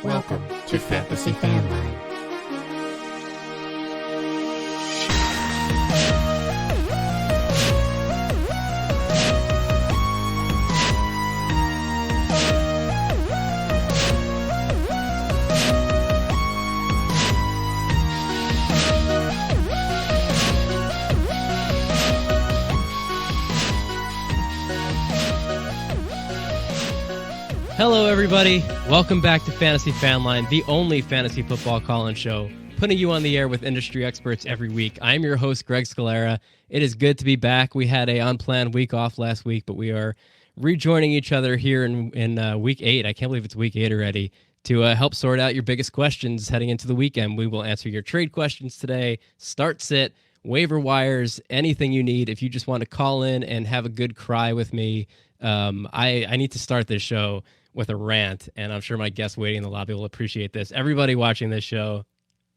Welcome to Fantasy Fanline. Hello, everybody. Welcome back to Fantasy Fanline, the only fantasy football call-in show, putting you on the air with industry experts every week. I'm your host, Greg Scalera. It is good to be back. We had an unplanned week off last week, but we are rejoining each other here in week 8. I can't believe it's week 8 already, to help sort out your biggest questions heading into the weekend. We will answer your trade questions today, start sit, waiver wires, anything you need. If you just want to call in and have a good cry with me, I need to start this show with a rant, and I'm sure my guests waiting in the lobby will appreciate this. Everybody watching this show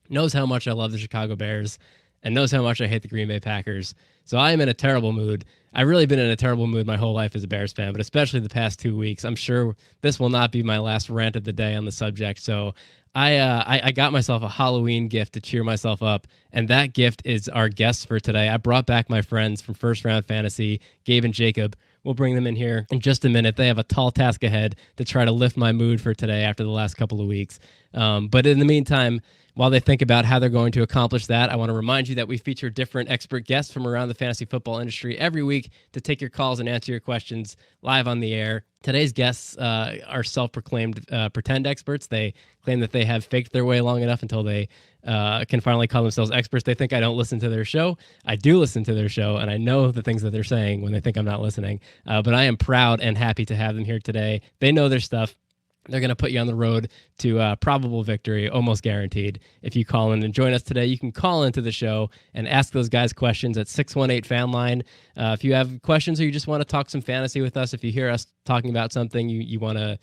knows how much I love the Chicago Bears and knows how much I hate the Green Bay Packers. So I am in a terrible mood. I've really been in a terrible mood my whole life as a Bears fan, but especially the past 2 weeks. I'm sure this will not be my last rant of the day on the subject. So I got myself a Halloween gift to cheer myself up, and that gift is our guests for today. I brought back my friends from First Round Fantasy, Gabe and Jacob. We'll bring them in here in just a minute. They have a tall task ahead to try to lift my mood for today after the last couple of weeks. But in the meantime, while they think about how they're going to accomplish that, I want to remind you that we feature different expert guests from around the fantasy football industry every week to take your calls and answer your questions live on the air. Today's guests are self-proclaimed pretend experts. They claim that they have faked their way long enough until they can finally call themselves experts. They think I don't listen to their show. I do listen to their show, and I know the things that they're saying when they think I'm not listening. But I am proud and happy to have them here today. They know their stuff. They're going to put you on the road to probable victory, almost guaranteed. If you call in and join us today, you can call into the show and ask those guys questions at 618-FANLINE. If you have questions or you just want to talk some fantasy with us, if you hear us talking about something, you want to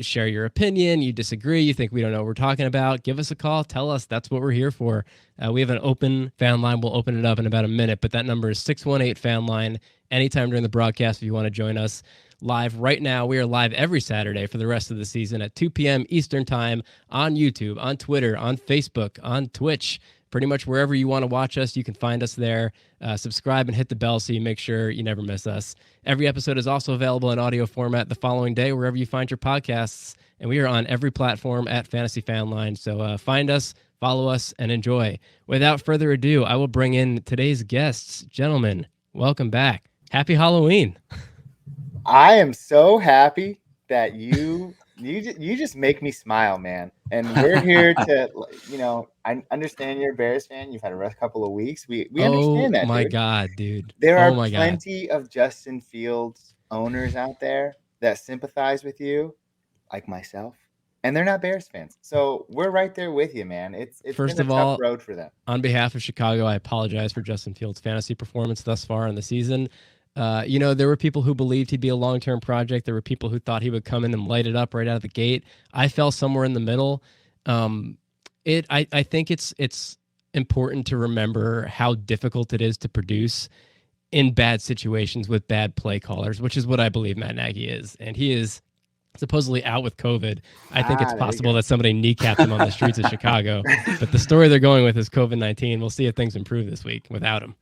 share your opinion, you disagree, you think we don't know what we're talking about, give us a call. Tell us. That's what we're here for. We have an open fan line. We'll open it up in about a minute, but that number is 618-FANLINE. Anytime during the broadcast, if you want to join us live right now. We are live every Saturday for the rest of the season at 2 p.m. Eastern Time on YouTube, on Twitter, on Facebook, on Twitch. Pretty much wherever you want to watch us, you can find us there. Subscribe and hit the bell so you make sure you never miss us. Every episode is also available in audio format the following day, wherever you find your podcasts. And we are on every platform at Fantasy Fanline. So find us, follow us, and enjoy. Without further ado, I will bring in today's guests. Gentlemen, welcome back. Happy Halloween. I am so happy that you just make me smile, man. And we're here to, I understand you're a Bears fan. You've had a rough couple of weeks. We understand that. Oh my dude. God, dude. There are plenty of Justin Fields owners out there that sympathize with you, like myself, and they're not Bears fans. So we're right there with you, man. It's First been of a all, tough road for them. On behalf of Chicago, I apologize for Justin Fields' fantasy performance thus far in the season. There were people who believed he'd be a long-term project. There were people who thought he would come in and light it up right out of the gate. I fell somewhere in the middle. I think it's important to remember how difficult it is to produce in bad situations with bad play callers, which is what I believe Matt Nagy is. And he is supposedly out with COVID. I think it's possible that somebody kneecapped him on the streets of Chicago. But the story they're going with is COVID-19. We'll see if things improve this week without him.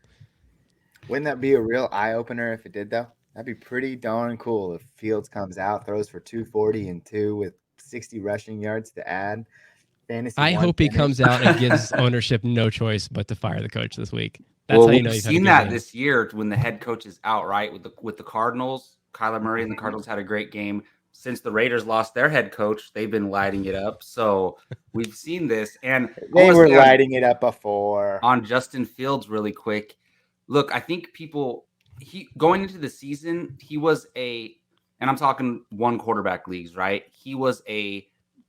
Wouldn't that be a real eye-opener if it did, though? That'd be pretty darn cool if Fields comes out, throws for 240 and 2 with 60 rushing yards to add. I hope he comes out and gives ownership no choice but to fire the coach this week. That's how you know we've seen that this year when the head coach is out, right? With the Cardinals, Kyler Murray and the Cardinals had a great game. Since the Raiders lost their head coach, they've been lighting it up. So we've seen this. And they were lighting it up before. On Justin Fields, really quick. Look, I think going into the season, he was and I'm talking one quarterback leagues, right? He was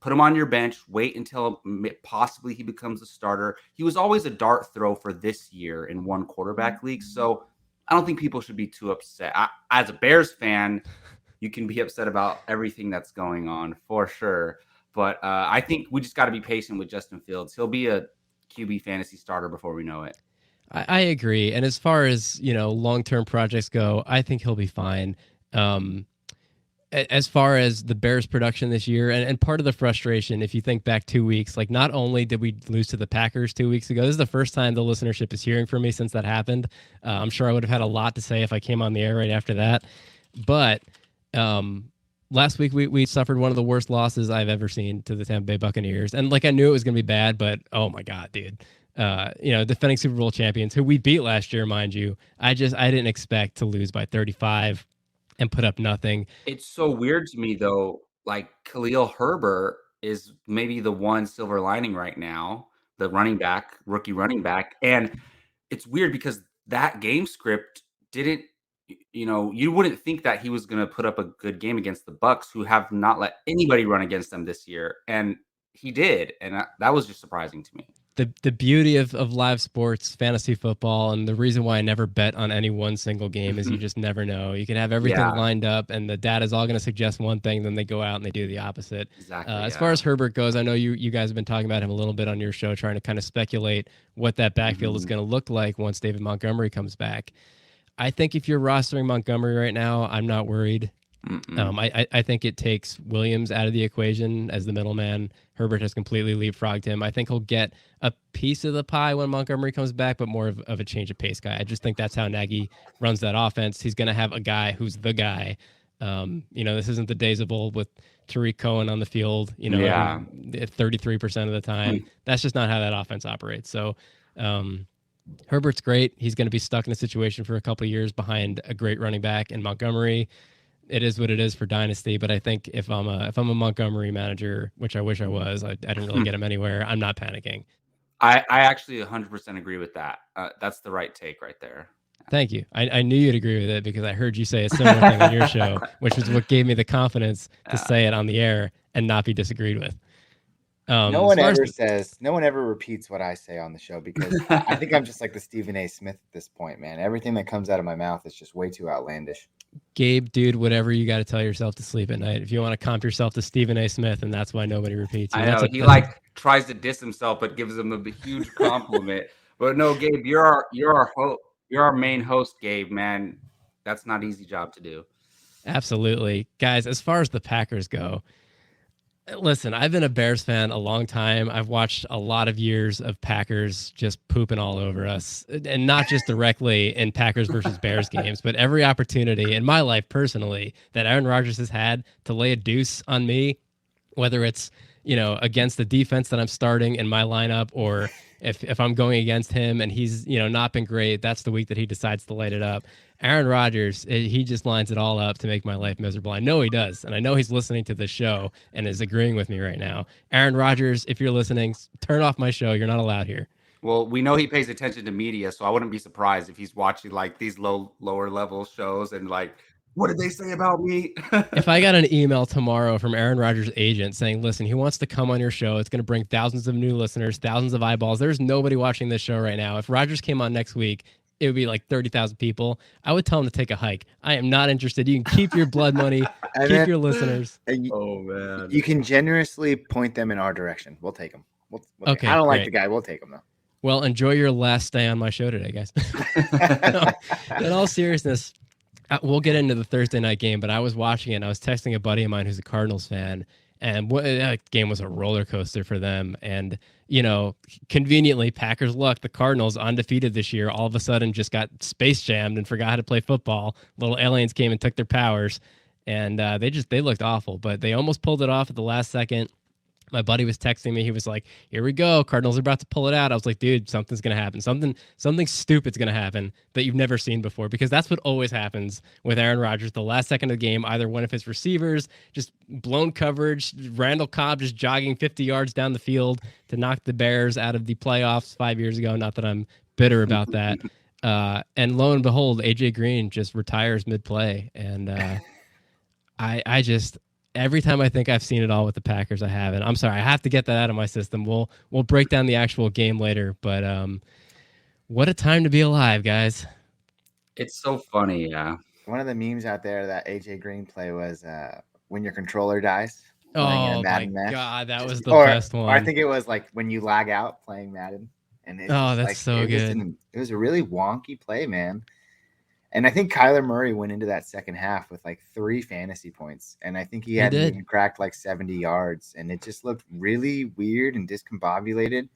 put him on your bench, wait until possibly he becomes a starter. He was always a dart throw for this year in one quarterback league. So I don't think people should be too upset. As a Bears fan, you can be upset about everything that's going on for sure. But I think we just got to be patient with Justin Fields. He'll be a QB fantasy starter before we know it. I agree. And as far as, long-term projects go, I think he'll be fine. as far as the Bears production this year, and part of the frustration, if you think back 2 weeks, like not only did we lose to the Packers 2 weeks ago, this is the first time the listenership is hearing from me since that happened. I'm sure I would have had a lot to say if I came on the air right after that. But last week we suffered one of the worst losses I've ever seen to the Tampa Bay Buccaneers. And like I knew it was going to be bad, but oh my God, dude. Defending Super Bowl champions who we beat last year, mind you. I didn't expect to lose by 35 and put up nothing. It's so weird to me though. Like Khalil Herbert is maybe the one silver lining right now, the rookie running back. And it's weird because that game script didn't, you wouldn't think that he was going to put up a good game against the Bucs, who have not let anybody run against them this year. And he did. And that was just surprising to me. The beauty of live sports, fantasy football, and the reason why I never bet on any one single game is you just never know. You can have everything lined up, and the data is all going to suggest one thing, then they go out and they do the opposite. Exactly. As far as Herbert goes, I know you guys have been talking about him a little bit on your show, trying to kind of speculate what that backfield is going to look like once David Montgomery comes back. I think if you're rostering Montgomery right now, I'm not worried. I think it takes Williams out of the equation as the middleman. Herbert has completely leapfrogged him. I think he'll get a piece of the pie when Montgomery comes back, but more of a change of pace guy. I just think that's how Nagy runs that offense. He's going to have a guy who's the guy. This isn't the days of old with Tariq Cohen on the field, 33% of the time. That's just not how that offense operates. So Herbert's great. He's going to be stuck in a situation for a couple of years behind a great running back in Montgomery. It is what it is for Dynasty, but I think if I'm a Montgomery manager, which I wish I was, I didn't really get him anywhere. I'm not panicking. I actually 100% agree with that. That's the right take right there. Thank you. I knew you'd agree with it because I heard you say a similar thing on your show, which is what gave me the confidence to say it on the air and not be disagreed with. No one ever repeats what I say on the show because I think I'm just like the Stephen A. Smith at this point, man. Everything that comes out of my mouth is just way too outlandish. Gabe, dude, whatever you got to tell yourself to sleep at night. If you want to comp yourself to Stephen A. Smith, and that's why nobody repeats you. I know he tries to diss himself, but gives him a huge compliment. But no, Gabe, you're our main host, Gabe. Man, that's not an easy job to do. Absolutely, guys. As far as the Packers go, listen, I've been a Bears fan a long time. I've watched a lot of years of Packers just pooping all over us, and not just directly in Packers versus Bears games, but every opportunity in my life personally that Aaron Rodgers has had to lay a deuce on me, whether it's, against the defense that I'm starting in my lineup, or if I'm going against him and he's, not been great, that's the week that he decides to light it up. Aaron Rodgers, he just lines it all up to make my life miserable. I know he does, and I know he's listening to this show and is agreeing with me right now. Aaron Rodgers, if you're listening, turn off my show. You're not allowed here. Well, we know he pays attention to media, so I wouldn't be surprised if he's watching like these lower level shows and like, what did they say about me? If I got an email tomorrow from Aaron Rodgers' agent saying, listen, he wants to come on your show, it's going to bring thousands of new listeners, thousands of eyeballs. There's nobody watching this show right now. If Rodgers came on next week, it would be like 30,000 people. I would tell him to take a hike. I am not interested. You can keep your blood money, keep your listeners. Oh, man. You can generously point them in our direction. We'll take them. Okay, I don't like the guy. We'll take him, though. Well, enjoy your last day on my show today, guys. No, in all seriousness, we'll get into the Thursday night game, but I was watching it, and I was texting a buddy of mine who's a Cardinals fan, and that game was a roller coaster for them. And, conveniently, Packers luck, the Cardinals, undefeated this year, all of a sudden just got space jammed and forgot how to play football. Little aliens came and took their powers, and they looked awful, but they almost pulled it off at the last second. My buddy was texting me. He was like, here we go. Cardinals are about to pull it out. I was like, dude, something's going to happen. Something stupid's going to happen that you've never seen before, because that's what always happens with Aaron Rodgers. The last second of the game, either one of his receivers, just blown coverage, Randall Cobb just jogging 50 yards down the field to knock the Bears out of the playoffs 5 years ago. Not that I'm bitter about that. And lo and behold, AJ Green just retires mid-play. And I just... Every time I think I've seen it all with the Packers, I haven't. I'm sorry. I have to get that out of my system. We'll break down the actual game later, but what a time to be alive, guys. It's so funny, yeah. One of the memes out there that AJ Green play was when your controller dies. Oh, my God. That was the best one. Or I think it was like when you lag out playing Madden. And that's so good. It was a really wonky play, man. And I think Kyler Murray went into that second half with like 3 fantasy points. And I think he hadn't even cracked like 70 yards. And it just looked really weird and discombobulated.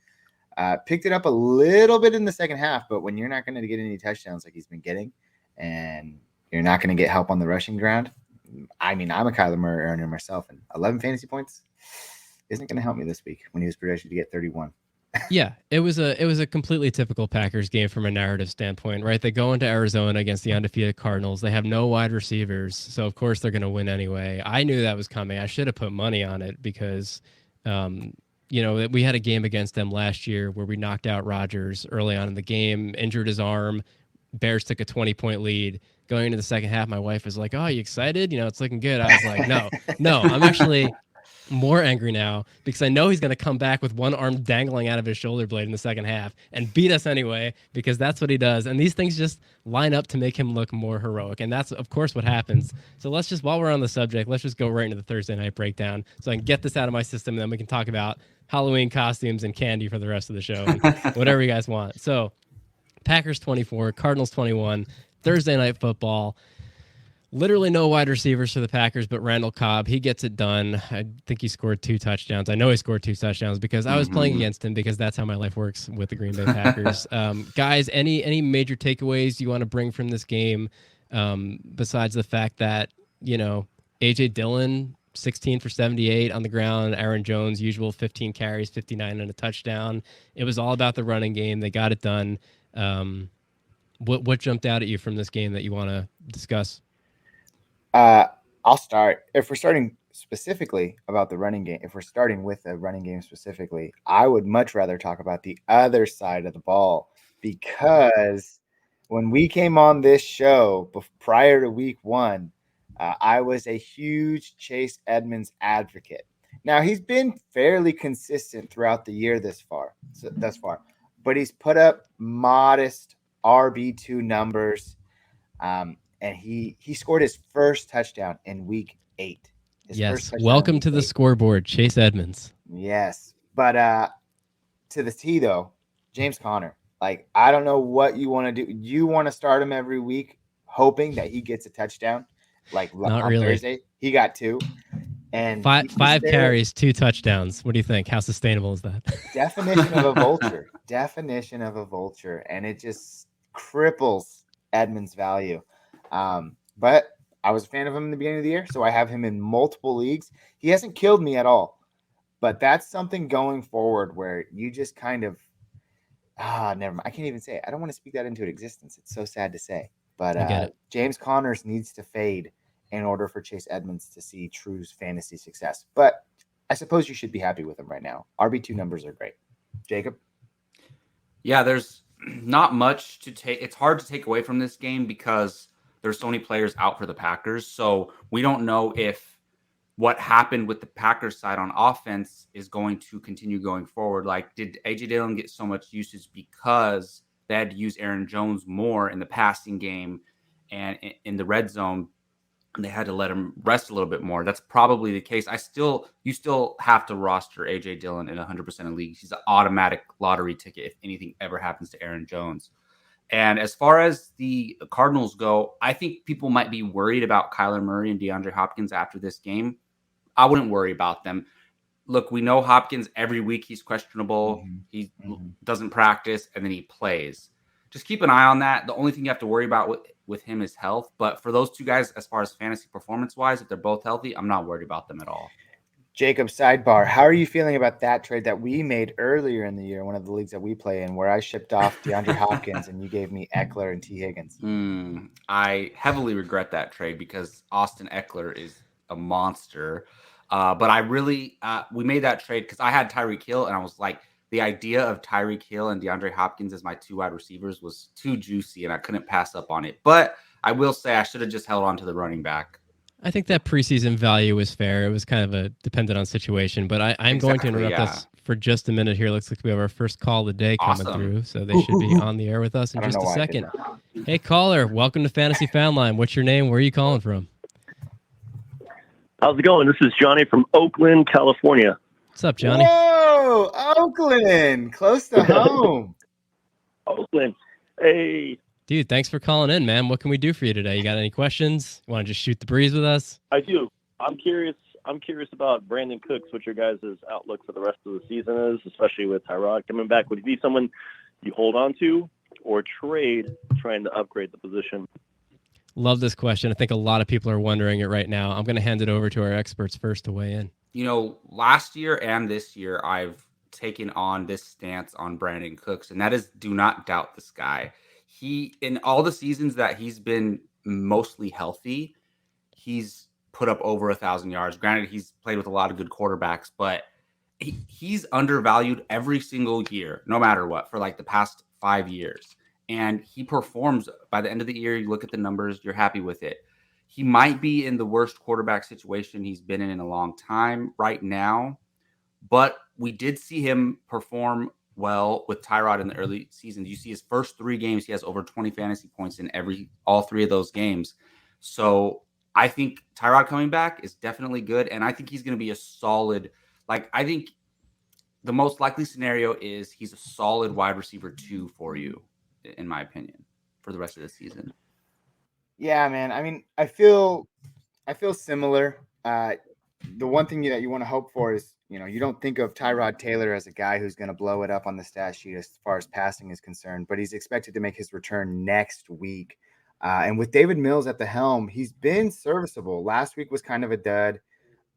Picked it up a little bit in the second half, but when you're not going to get any touchdowns like he's been getting, and you're not going to get help on the rushing ground, I mean, I'm a Kyler Murray earner myself, and 11 fantasy points isn't going to help me this week when he was projected to get 31. Yeah, it was a completely typical Packers game from a narrative standpoint, right? They go into Arizona against the undefeated Cardinals. They have no wide receivers, so of course they're going to win anyway. I knew that was coming. I should have put money on it because we had a game against them last year where we knocked out Rodgers early on in the game, injured his arm. Bears took a 20-point lead. Going into the second half, my wife was like, "Oh, you excited? It's looking good." I was like, no, I'm actually more angry now because I know he's going to come back with one arm dangling out of his shoulder blade in the second half and beat us anyway, because that's what he does. And these things just line up to make him look more heroic. And that's, of course, what happens. So let's just, while we're on the subject, let's just go right into the Thursday night breakdown so I can get this out of my system, and then we can talk about Halloween costumes and candy for the rest of the show, and whatever you guys want. So Packers 24, Cardinals 21, Thursday night football. Literally no wide receivers for the Packers, but Randall Cobb, he gets it done. I think he scored 2 touchdowns. I know he scored 2 touchdowns because I was playing against him, because that's how my life works with the Green Bay Packers. Guys, any major takeaways you want to bring from this game, besides the fact that, A.J. Dillon, 16 for 78 on the ground, Aaron Jones, usual 15 carries, 59 and a touchdown. It was all about the running game. They got it done. What jumped out at you from this game that you want to discuss? I'll start. If we're starting specifically about the running game, if we're starting with the running game specifically, I would much rather talk about the other side of the ball, because when we came on this show prior to week 1, I was a huge Chase Edmonds advocate. Now, he's been fairly consistent throughout the year thus far, but he's put up modest RB2 numbers. And he scored his first touchdown in week 8. Yes. Welcome to the scoreboard, Chase Edmonds. Yes. But to the T, though, James Conner. Like, I don't know what you want to do. You want to start him every week hoping that he gets a touchdown? Like, not on really. Thursday, he got 2. And five carries, 2 touchdowns. What do you think? How sustainable is that? Definition of a vulture. Definition of a vulture. And it just cripples Edmonds' value. But I was a fan of him in the beginning of the year, so I have him in multiple leagues. He hasn't killed me at all, but that's something going forward where you just kind of, never mind. I can't even say it. I don't want to speak that into existence. It's so sad to say, but James Conner needs to fade in order for Chase Edmonds to see true fantasy success. But I suppose you should be happy with him right now. RB2 numbers are great. Jacob? Yeah, there's not much to take. It's hard to take away from this game because there's so many players out for the Packers. So we don't know if what happened with the Packers side on offense is going to continue going forward. Like, did A.J. Dillon get so much usage because they had to use Aaron Jones more in the passing game and in the red zone? And they had to let him rest a little bit more. That's probably the case. You still have to roster A.J. Dillon in 100% of leagues. He's an automatic lottery ticket if anything ever happens to Aaron Jones. And as far as the Cardinals go, I think people might be worried about Kyler Murray and DeAndre Hopkins after this game. I wouldn't worry about them. Look, we know Hopkins every week. He's questionable. He doesn't practice, and then he plays. Just keep an eye on that. The only thing you have to worry about with him is health. But for those two guys, as far as fantasy performance-wise, if they're both healthy, I'm not worried about them at all. Jacob, sidebar, how are you feeling about that trade that we made earlier in the year, one of the leagues that we play in, where I shipped off DeAndre Hopkins and you gave me Eckler and T. Higgins? I heavily regret that trade because Austin Eckler is a monster. But I really we made that trade because I had Tyreek Hill, and I was like, the idea of Tyreek Hill and DeAndre Hopkins as my 2 wide receivers was too juicy, and I couldn't pass up on it. But I will say I should have just held on to the running back. I think that preseason value was fair. It was kind of a dependent on situation, but I'm going to interrupt us for just a minute here. Looks like we have our first call of the day coming through, so they should be on the air with us in just a second. Hey, caller, welcome to Fantasy Fan Line. What's your name? Where are you calling from? How's it going? This is Johnny from Oakland, California. What's up, Johnny? Whoa, Oakland, close to home. Oakland. Hey, Dude, thanks for calling in, man. What can we do for you today? You got any questions? You want to just shoot the breeze with us? I do. I'm curious about Brandon Cooks, what your guys' outlook for the rest of the season is, especially with Tyrod coming back. Would he be someone you hold on to or trade trying to upgrade the position? Love this question. I think a lot of people are wondering it right now. I'm going to hand it over to our experts first to weigh in. Last year and this year, I've taken on this stance on Brandon Cooks, and that is do not doubt this guy. He, in all the seasons that he's been mostly healthy, he's put up over 1,000 yards. Granted, he's played with a lot of good quarterbacks, but he's undervalued every single year, no matter what, for like the past 5 years. And he performs by the end of the year. You look at the numbers, you're happy with it. He might be in the worst quarterback situation he's been in a long time right now, but we did see him perform well with Tyrod in the early seasons. You see his first 3 games, he has over 20 fantasy points in all 3 of those games. So I think Tyrod coming back is definitely good, and I think he's going to be a solid. I think the most likely scenario is he's a solid wide receiver 2 for you, in my opinion, for the rest of the season. Yeah, man. I mean, I feel similar. The one thing that you want to hope for is, you don't think of Tyrod Taylor as a guy who's going to blow it up on the stat sheet as far as passing is concerned, but he's expected to make his return next week. And with David Mills at the helm, he's been serviceable. Last week was kind of a dud,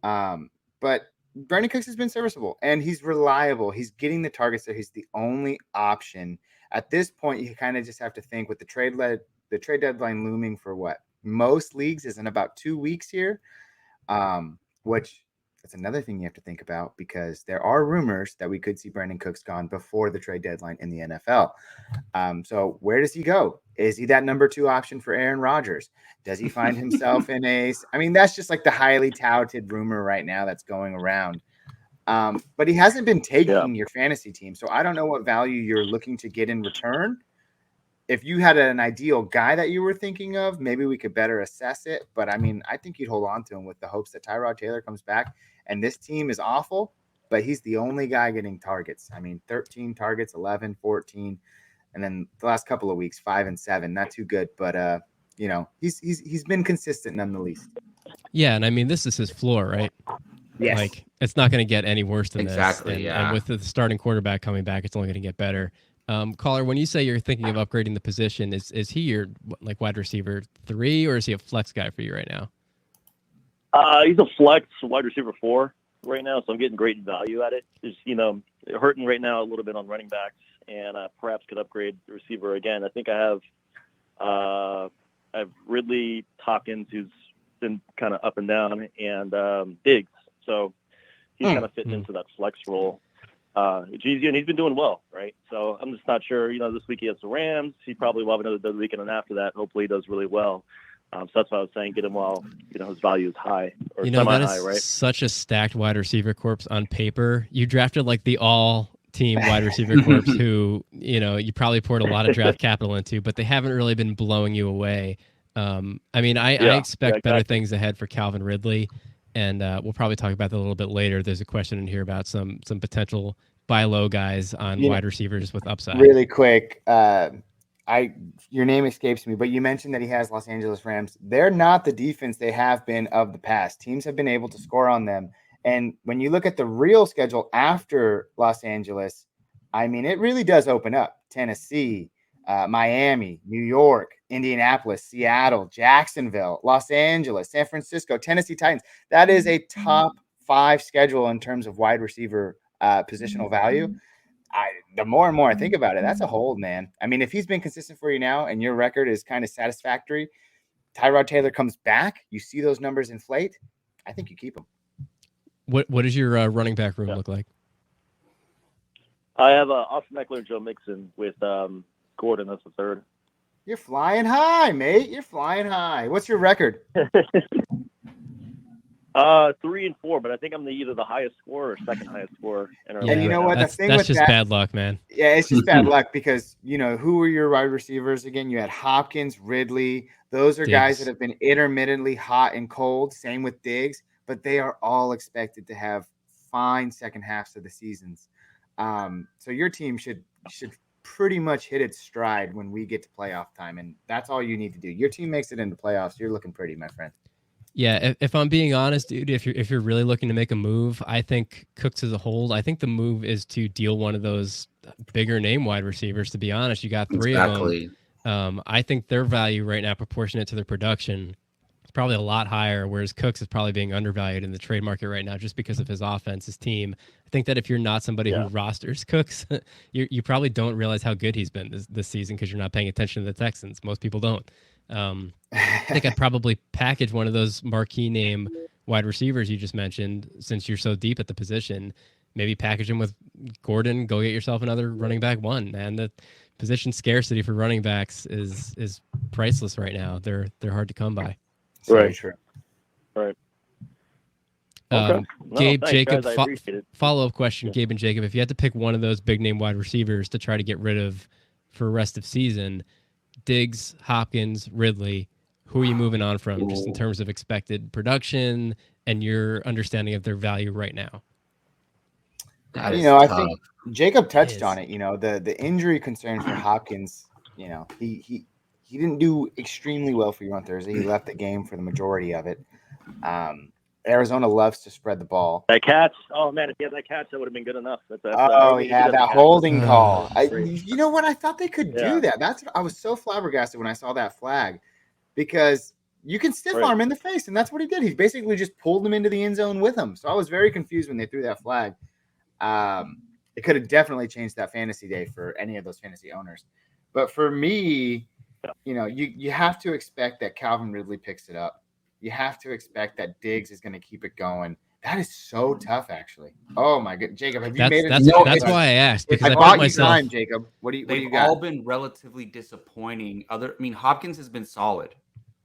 but Brandon Cooks has been serviceable, and he's reliable. He's getting the targets there. He's the only option. At this point, you kind of just have to think with the trade deadline looming for what most leagues is in about 2 weeks here, which that's another thing you have to think about because there are rumors that we could see Brandon Cooks gone before the trade deadline in the NFL. So where does he go? Is he that number 2 option for Aaron Rodgers? Does he find himself in that's just like the highly touted rumor right now that's going around. But he hasn't been taking your fantasy team. So I don't know what value you're looking to get in return. If you had an ideal guy that you were thinking of, maybe we could better assess it. But I think you'd hold on to him with the hopes that Tyrod Taylor comes back. And this team is awful, but he's the only guy getting targets. 13 targets, 11, 14. And then the last couple of weeks, 5 and 7. Not too good, but he's been consistent none the least. Yeah, and this is his floor, right? Yes. It's not going to get any worse than exactly, this. yeah. And with the starting quarterback coming back, it's only going to get better. Caller, when you say you're thinking of upgrading the position, is he your wide receiver 3 or is he a flex guy for you right now? He's a flex wide receiver 4 right now, so I'm getting great value at it. Just hurting right now a little bit on running backs, and perhaps could upgrade the receiver again. I think I have Ridley, Hopkins, who's been kind of up and down, and Diggs. So he's kind of fitting into that flex role. And he's been doing well, right? So I'm just not sure. This week he has the Rams. He probably will have another good weekend, and after that, hopefully he does really well. So that's why I was saying get him while his value is high or semi-high, right? Such a stacked wide receiver corps on paper. You drafted like the all-team wide receiver corps who you probably poured a lot of draft capital into, but they haven't really been blowing you away. I expect better things ahead for Calvin Ridley. And we'll probably talk about that a little bit later. There's a question in here about some potential buy low guys on wide receivers with upside. Really quick, your name escapes me, but you mentioned that he has Los Angeles Rams. They're not the defense they have been of the past. Teams have been able to score on them. And when you look at the real schedule after Los Angeles, it really does open up. Tennessee, Miami, New York, Indianapolis, Seattle, Jacksonville, Los Angeles, San Francisco, Tennessee Titans. That is a top 5 schedule in terms of wide receiver positional value. The more and more I think about it, that's a hold, man. If he's been consistent for you now and your record is kind of satisfactory, Tyrod Taylor comes back, you see those numbers inflate, I think you keep him. What does your running back room look like? I have Austin Eckler and Joe Mixon with Gordon. That's the third. You're flying high, mate. You're flying high. What's your record? 3 and 4, but I think I'm either the highest scorer or second highest scorer. And you know what? That's just bad luck, man. Yeah, it's just bad luck because, who were your wide receivers again? You had Hopkins, Ridley. Those are guys that have been intermittently hot and cold. Same with Diggs, but they are all expected to have fine second halves of the seasons. So your team should pretty much hit its stride when we get to playoff time, and that's all you need to do. Your team makes it into playoffs, you're looking pretty, my friend. Yeah, if I'm being honest, dude, if you're really looking to make a move, I think Cooks as a whole, I think the move is to deal one of those bigger name wide receivers. To be honest, you got three of them. I think their value right now, proportionate to their production, is probably a lot higher. Whereas Cooks is probably being undervalued in the trade market right now, just because of his offense, his team. I think that if you're not somebody who rosters Cooks, you probably don't realize how good he's been this season because you're not paying attention to the Texans. Most people don't. I think I'd probably package one of those marquee name wide receivers you just mentioned, since you're so deep at the position. Maybe package him with Gordon. Go get yourself another running back one. Man, the position scarcity for running backs is priceless right now. They're hard to come by. Right. True. Right. Okay. Gabe, thanks, Jacob, guys. I appreciate it. follow-up question, Gabe and Jacob. If you had to pick one of those big name wide receivers to try to get rid of for the rest of season, Diggs, Hopkins, Ridley, who are you moving on from, just in terms of expected production and your understanding of their value right now? I think Jacob touched on it. The injury concern for Hopkins. He didn't do extremely well for you on Thursday. He left the game for the majority of it. Arizona loves to spread the ball. That catch, oh man, if he had that catch, that would have been good enough. That holding call. You know what? I thought they could do that. I was so flabbergasted when I saw that flag, because you can stiff arm in the face, and that's what he did. He basically just pulled him into the end zone with him. So I was very confused when they threw that flag. It could have definitely changed that fantasy day for any of those fantasy owners. But for me, you have to expect that Calvin Ridley picks it up. You have to expect that Diggs is going to keep it going. That is so tough, actually. Oh my God, Jacob, have you made it? That's why I asked, because I bought myself. Time, Jacob. What do you got? They've all been relatively disappointing. Hopkins has been solid,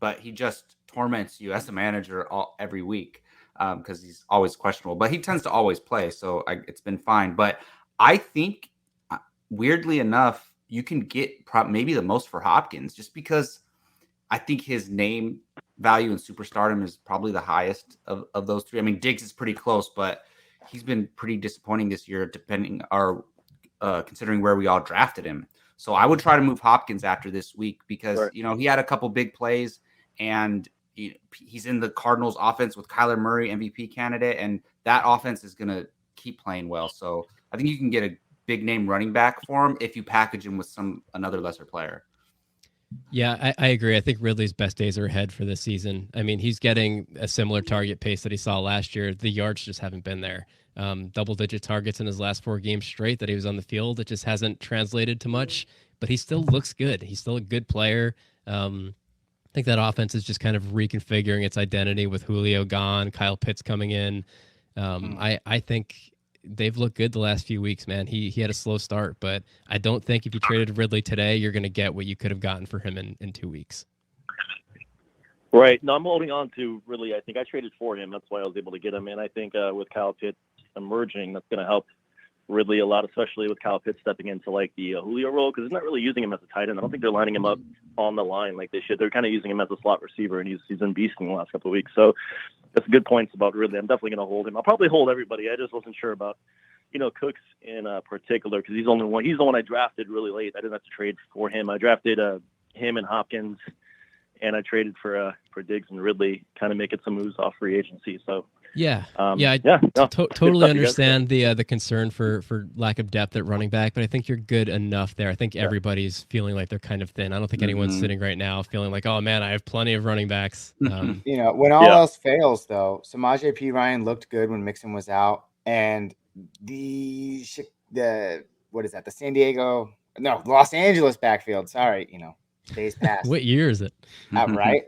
but he just torments you as a manager every week because he's always questionable. But he tends to always play, so it's been fine. But I think, weirdly enough, you can get maybe the most for Hopkins, just because I think his name value and superstardom is probably the highest of those three. I mean, Diggs is pretty close, but he's been pretty disappointing this year, considering where we all drafted him. So I would try to move Hopkins after this week because, he had a couple big plays, and he's in the Cardinals offense with Kyler Murray, MVP candidate, and that offense is going to keep playing well. So I think you can get a big name running back for him if you package him with another lesser player. Yeah, I agree. I think Ridley's best days are ahead for this season. I mean, he's getting a similar target pace that he saw last year. The yards just haven't been there. Double-digit targets in his last 4 games straight that he was on the field. It just hasn't translated to much, but he still looks good. He's still a good player. I think that offense is just kind of reconfiguring its identity with Julio gone, Kyle Pitts coming in. I think they've looked good the last few weeks, man. He had a slow start, but I don't think if you traded Ridley today, you're going to get what you could have gotten for him in 2 weeks. Right. No, I'm holding on to Ridley. I think I traded for him. That's why I was able to get him. And I think with Kyle Pitts emerging, that's going to help Ridley a lot, especially with Kyle Pitts stepping into like the Julio role, because they're not really using him as a tight end. I don't think they're lining him up on the line like they should. They're kind of using him as a slot receiver, and he's been beasting the last couple of weeks. So that's good points about Ridley. I'm definitely going to hold him. I'll probably hold everybody. I just wasn't sure about, Cooks in particular, because he's the one I drafted really late. I didn't have to trade for him. I drafted him and Hopkins, and I traded for Diggs and Ridley, kind of making some moves off free agency. So I totally understand the concern for lack of depth at running back, but I think you're good enough there. I think everybody's feeling like they're kind of thin. I don't think anyone's sitting right now feeling like, oh man, I have plenty of running backs. When all else fails, though, Samaje Perine looked good when Mixon was out, and the Los Angeles backfield. Sorry, days past. What year is it? Right.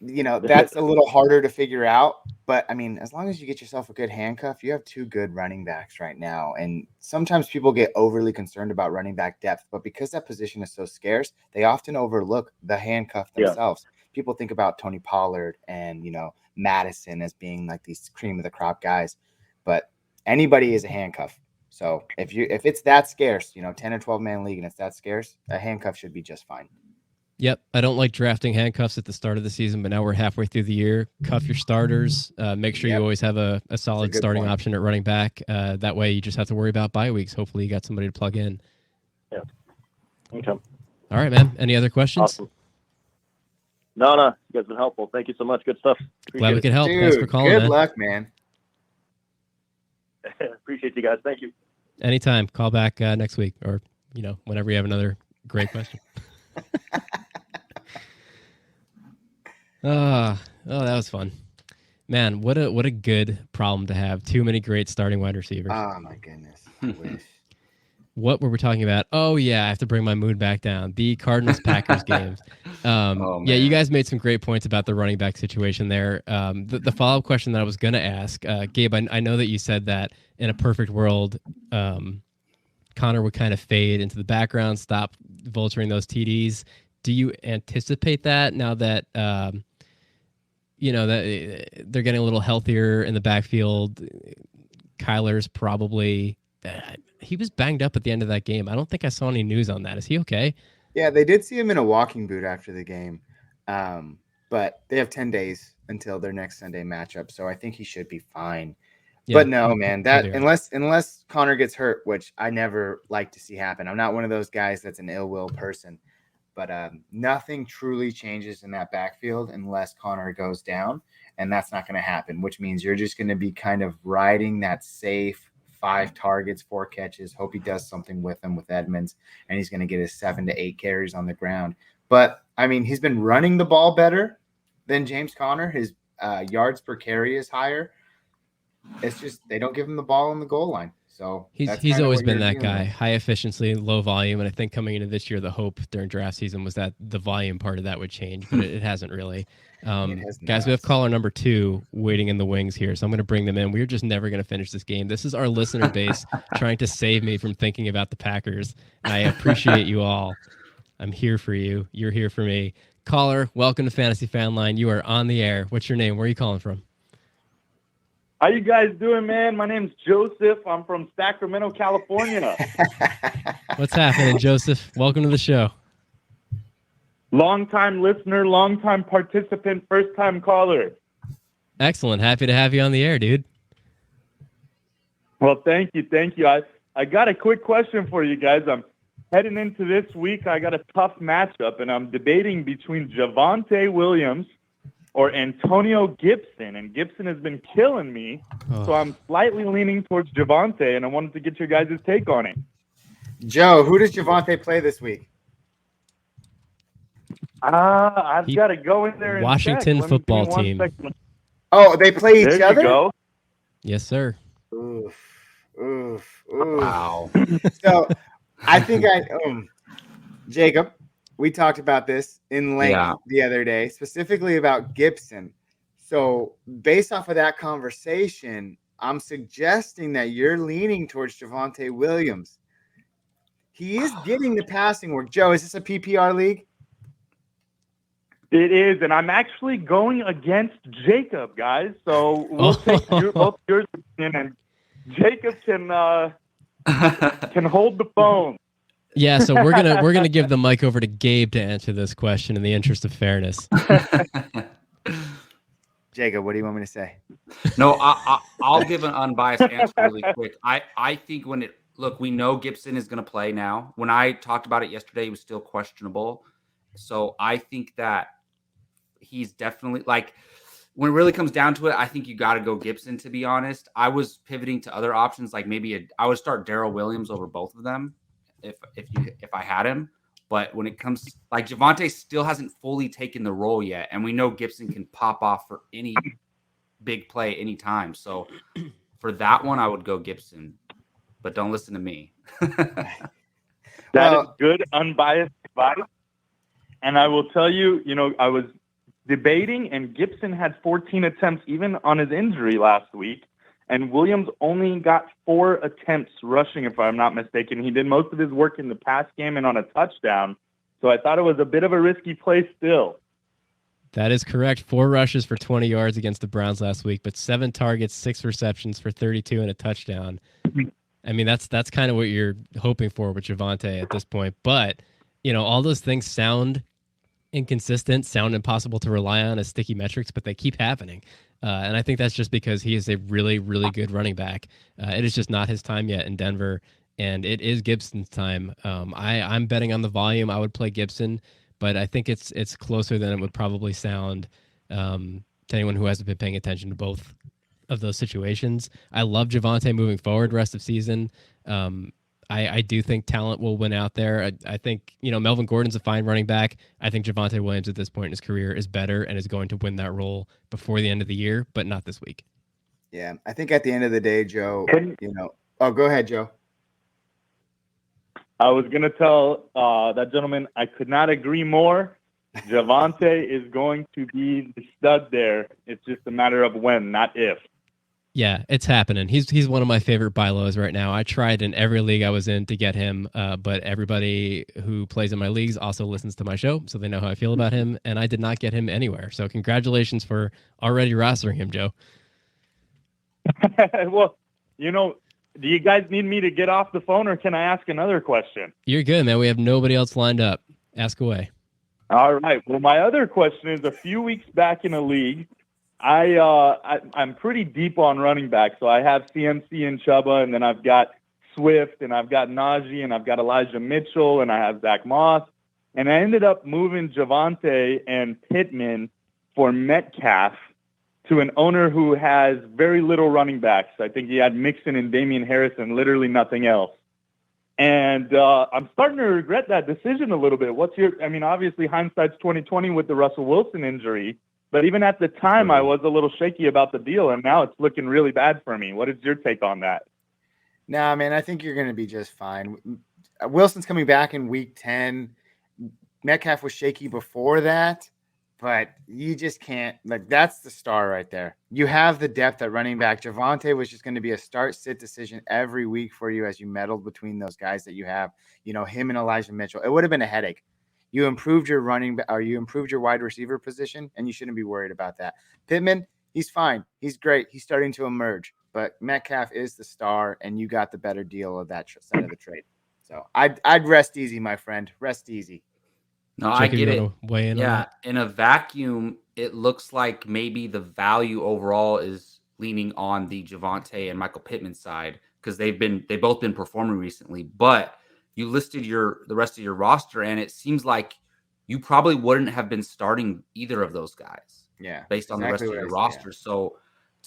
That's a little harder to figure out. But, I mean, as long as you get yourself a good handcuff, you have 2 good running backs right now. And sometimes people get overly concerned about running back depth. But because that position is so scarce, they often overlook the handcuff themselves. People think about Tony Pollard and, Madison as being like these cream of the crop guys. But anybody is a handcuff. So if it's that scarce, 10 or 12-man league and it's that scarce, a handcuff should be just fine. Yep. I don't like drafting handcuffs at the start of the season, but now we're halfway through the year. Cuff your starters. Make sure you always have a solid starting option at running back. That way you just have to worry about bye weeks. Hopefully you got somebody to plug in. Yeah. Okay. All right, man. Any other questions? Awesome. No, you guys have been helpful. Thank you so much. Good stuff. Glad we could help. Dude, Thanks for calling, good man. luck, man. Appreciate you guys. Thank you. Anytime. Call back next week or, whenever you have another great question. Oh, that was fun. Man, what a good problem to have. Too many great starting wide receivers. Oh, my goodness. I wish. What were we talking about? Oh, yeah, I have to bring my mood back down. The Cardinals-Packers games. Yeah, you guys made some great points about the running back situation there. The follow-up question that I was going to ask, Gabe, I know that you said that in a perfect world, Connor would kind of fade into the background, stop vulturing those TDs. Do you anticipate that now that, that they're getting a little healthier in the backfield? Kyler's probably... he was banged up at the end of that game. I don't think I saw any news on that. Is he okay? Yeah, they did see him in a walking boot after the game. But they have 10 days until their next Sunday matchup. So I think he should be fine. Yeah. But no, man, that unless Connor gets hurt, which I never like to see happen. I'm not one of those guys that's an ill will person. But nothing truly changes in that backfield unless Connor goes down. And that's not going to happen, which means you're just going to be kind of riding that safe 5 targets, 4 catches. Hope he does something with them with Edmonds, and he's going to get his 7 to 8 carries on the ground. But, I mean, he's been running the ball better than James Conner. His yards per carry is higher. It's just they don't give him the ball on the goal line. So he's always been that guy, high efficiency, low volume. And I think coming into this year, the hope during draft season was that the volume part of that would change, but it hasn't really. Guys, we have caller number 2 waiting in the wings here, so I'm going to bring them in. We're just never going to finish this game. This is our listener base trying to save me from thinking about the Packers. I appreciate you all. I'm here for you. You're here for me. Caller, welcome to Fantasy Fan Line. You are on the air. What's your name? Where are you calling from? How you guys doing, man? My name's Joseph. I'm from Sacramento, California. What's happening, Joseph? Welcome to the show. Long-time listener, long-time participant, first-time caller. Excellent. Happy to have you on the air, dude. Well, thank you. I got a quick question for you guys. I'm heading into this week. I got a tough matchup, and I'm debating between Javonte Williams or Antonio Gibson, and Gibson has been killing me, so I'm slightly leaning towards Javonte, and I wanted to get your guys' take on it. Joe, who does Javonte play this week? I've got to go in there and Washington check. football team. Oh, they play each there other? You go. Yes, sir. Oof. Wow. So I think Jacob, we talked about this in length the other day, specifically about Gibson. So based off of that conversation, I'm suggesting that you're leaning towards Javonte Williams. He is getting the passing work. Joe, is this a PPR league? It is, and I'm actually going against Jacob, guys. So we'll take both yours and Jacob can hold the phone. Yeah, so we're gonna give the mic over to Gabe to answer this question in the interest of fairness. Jacob, what do you want me to say? No, I'll give an unbiased answer really quick. I think we know Gibson is going to play now. When I talked about it yesterday, he was still questionable. So I think that he's definitely when it really comes down to it, I think you got to go Gibson, to be honest. I was pivoting to other options, like maybe I would start Darrell Williams over both of them if I had him. But when it comes Javonte still hasn't fully taken the role yet, and we know Gibson can pop off for any big play anytime. So for that one, I would go Gibson. But don't listen to me. That is good, unbiased advice. And I will tell you, I was debating, and Gibson had 14 attempts even on his injury last week. And Williams only got 4 attempts rushing, if I'm not mistaken. He did most of his work in the pass game and on a touchdown. So I thought it was a bit of a risky play still. That is correct. 4 rushes for 20 yards against the Browns last week, but 7 targets, 6 receptions for 32 and a touchdown. I mean, that's kind of what you're hoping for with Javonte at this point. But, all those things sound inconsistent, sound impossible to rely on as sticky metrics, but they keep happening. And I think that's just because he is a really, really good running back. It is just not his time yet in Denver. and it is Gibson's time. I'm betting on the volume. I would play Gibson, but I think it's closer than it would probably sound to anyone who hasn't been paying attention to both of those situations. I love Javonte moving forward rest of season. I do think talent will win out there. I think, Melvin Gordon's a fine running back. I think Javonte Williams at this point in his career is better and is going to win that role before the end of the year, but not this week. Yeah, I think at the end of the day, Joe, oh, go ahead, Joe. I was going to tell that gentleman I could not agree more. Javonte is going to be the stud there. It's just a matter of when, not if. Yeah, it's happening. He's one of my favorite buy lows right now. I tried in every league I was in to get him, but everybody who plays in my leagues also listens to my show, so they know how I feel about him, and I did not get him anywhere. So congratulations for already rostering him, Joe. Well, do you guys need me to get off the phone, or can I ask another question? You're good, man. We have nobody else lined up. Ask away. All right. Well, my other question is, a few weeks back in a league, I'm pretty deep on running back. So I have CMC and Chuba, and then I've got Swift, and I've got Najee, and I've got Elijah Mitchell, and I have Zach Moss. And I ended up moving Javonte and Pittman for Metcalf to an owner who has very little running backs. I think he had Mixon and Damien Harris and literally nothing else. And I'm starting to regret that decision a little bit. Obviously hindsight's 20/20 with the Russell Wilson injury. But even at the time, I was a little shaky about the deal, and now it's looking really bad for me. What is your take on that? Nah, man, I think you're going to be just fine. Wilson's coming back in week 10. Metcalf was shaky before that, but you just can't. That's the star right there. You have the depth at running back. Javonte was just going to be a start-sit decision every week for you as you meddled between those guys that you have, him and Elijah Mitchell. It would have been a headache. You improved your you improved your wide receiver position, and you shouldn't be worried about that. Pittman, he's fine. He's great. He's starting to emerge. But Metcalf is the star, and you got the better deal of that side of the trade. So I'd rest easy, my friend. Rest easy. No, Jacob, I get it. Weigh in on that? In a vacuum, it looks like maybe the value overall is leaning on the Javonte and Michael Pittman side because they've both been performing recently. But you listed the rest of your roster, and it seems like you probably wouldn't have been starting either of those guys. Yeah, based on the rest of your roster. Yeah. So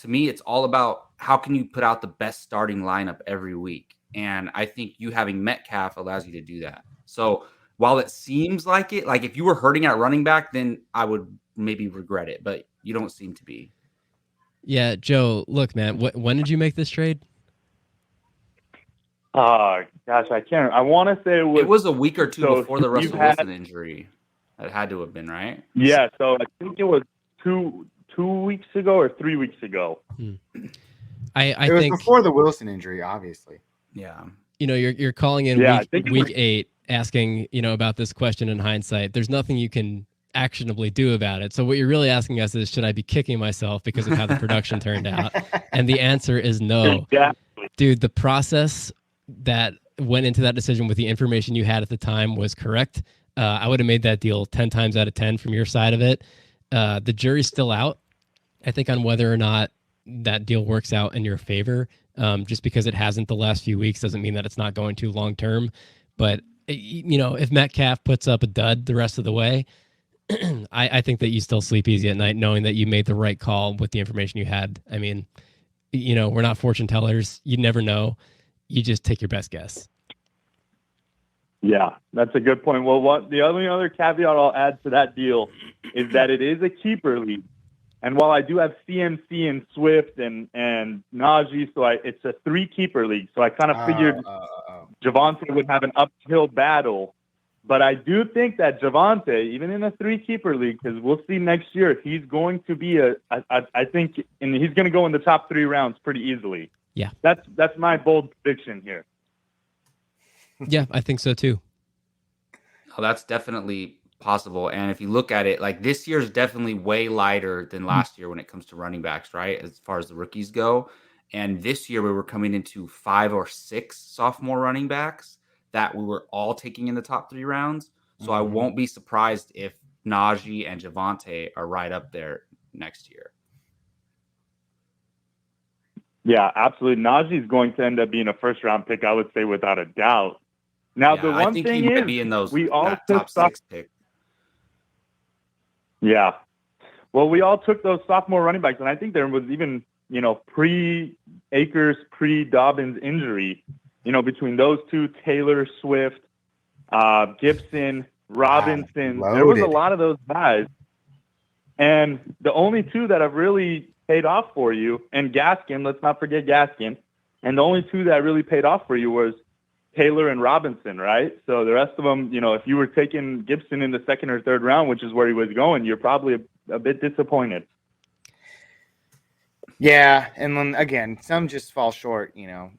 to me, it's all about how can you put out the best starting lineup every week. And I think you having Metcalf allows you to do that. So while it seems like it, like if you were hurting at running back, then I would maybe regret it, but you don't seem to be. Yeah, Joe, look, man, when did you make this trade? Gosh, I can't. I want to say it was a week or two before the Russell Wilson injury. That had to have been, right? Yeah, so I think it was two weeks ago or 3 weeks ago. I think it was before the Wilson injury, obviously. Yeah. You're calling in week 8 asking, about this question in hindsight. There's nothing you can actionably do about it. So what you're really asking us is, should I be kicking myself because of how the production turned out? And the answer is no. Exactly. Dude, the process that went into that decision with the information you had at the time was correct. I would have made that deal 10 times out of 10 from your side of it. The jury's still out, I think, on whether or not that deal works out in your favor. Just because it hasn't the last few weeks doesn't mean that it's not going to long term. But, if Metcalf puts up a dud the rest of the way, I think that you still sleep easy at night knowing that you made the right call with the information you had. I mean, we're not fortune tellers. You never know. You just take your best guess. Yeah, that's a good point. Well, the only other caveat I'll add to that deal is that it is a keeper league. And while I do have CMC and Swift and Najee, so it's a 3 keeper league. So I kind of figured Javonte would have an uphill battle. But I do think that Javonte, even in a 3 keeper league, because we'll see next year, he's going to be I think he's going to go in the top 3 rounds pretty easily. Yeah. That's my bold prediction here. Yeah, I think so too. Oh, that's definitely possible. And if you look at it, like this year is definitely way lighter than last year when it comes to running backs, right? As far as the rookies go. And this year we were coming into 5 or 6 sophomore running backs that we were all taking in the top 3 rounds. So I won't be surprised if Najee and Javonte are right up there next year. Yeah, absolutely. Najee is going to end up being a first-round pick, I would say, without a doubt. Now, the I one think thing he might is, be in those we all that took top 6 pick. Yeah. Well, we all took those sophomore running backs, and I think there was even, pre-Akers, pre-Dobbins injury, between those two, Taylor, Swift, Gibson, Robinson. Wow, there was a loaded. lot of those guys. And the only two that have really paid off for you, and Gaskin, let's not forget Gaskin, and the only two that really paid off for you was Taylor and Robinson, right? So the rest of them, if you were taking Gibson in the second or third round, which is where he was going, you're probably a bit disappointed. Yeah, and then again, some just fall short.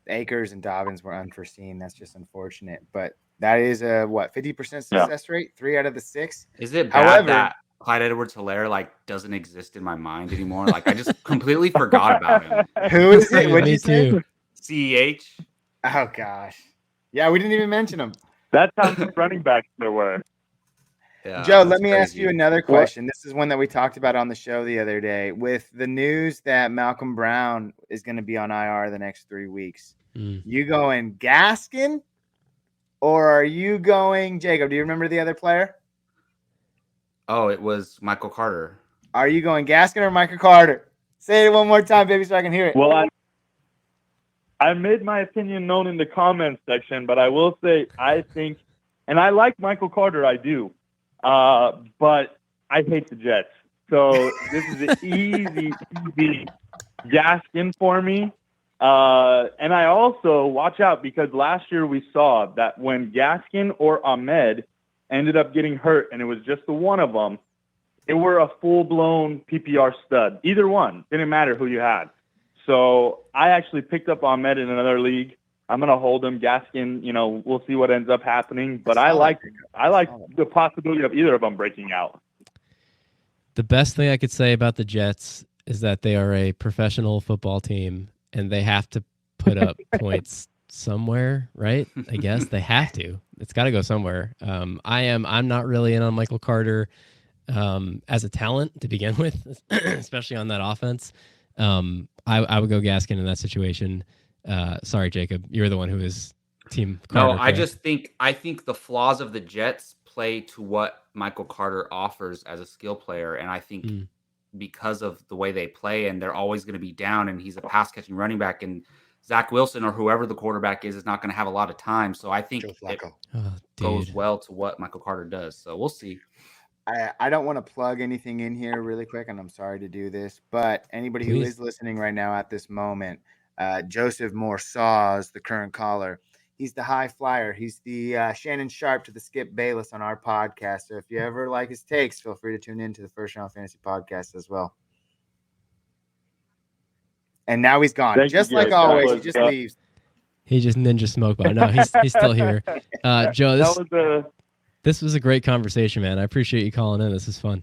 Akers and Dobbins were unforeseen. That's just unfortunate. But that is a 50% success rate, 3 out of the 6. Is it bad that Clyde Edwards-Helaire doesn't exist in my mind anymore? I just completely forgot about him. Who is it? What'd Me you say? too. CEH. Oh gosh, yeah, we didn't even mention him. That's how many running backs there were. Yeah, Joe, that's let me ask crazy. you another question. This is one that we talked about on the show the other day. With the news that Malcolm Brown is going to be on IR the next 3 weeks, you going Gaskin or are you going Jacob? Do you remember the other player? Oh, it was Michael Carter. Are you going Gaskin or Michael Carter? Say it one more time, baby, so I can hear it. Well, I made my opinion known in the comments section, but I will say I think, and I like Michael Carter, I do. But I hate the Jets. So this is an easy Gaskin for me. And I also watch out because last year we saw that when Gaskin or Ahmed ended up getting hurt and it was just the one of them, they were a full-blown PPR stud. Either one. Didn't matter who you had. So I actually picked up Ahmed in another league. I'm going to hold him. Gaskin, we'll see what ends up happening. But I like the possibility of either of them breaking out. The best thing I could say about the Jets is that they are a professional football team and they have to put up points somewhere, right? I guess they have to. It's got to go somewhere. I'm not really in on Michael Carter as a talent to begin with, especially on that offense. I would go Gaskin in that situation. Sorry, Jacob, you're the one who is team Carter. No, I think the flaws of the Jets play to what Michael Carter offers as a skill player. And I think because of the way they play and they're always going to be down and he's a pass catching running back and Zach Wilson or whoever the quarterback is not going to have a lot of time. So I think it goes well to what Michael Carter does. So we'll see. I don't want to plug anything in here really quick, and I'm sorry to do this, but anybody who is listening right now at this moment, Joseph Moore Saws, the current caller, he's the high flyer. He's the Shannon Sharp to the Skip Bayless on our podcast. So if you ever like his takes, feel free to tune in to the First Round Fantasy podcast as well. And now he's gone. Just like always, he just leaves. He just ninja smoke by. No, he's still here. Joe, this was a great conversation, man. I appreciate you calling in. This is fun.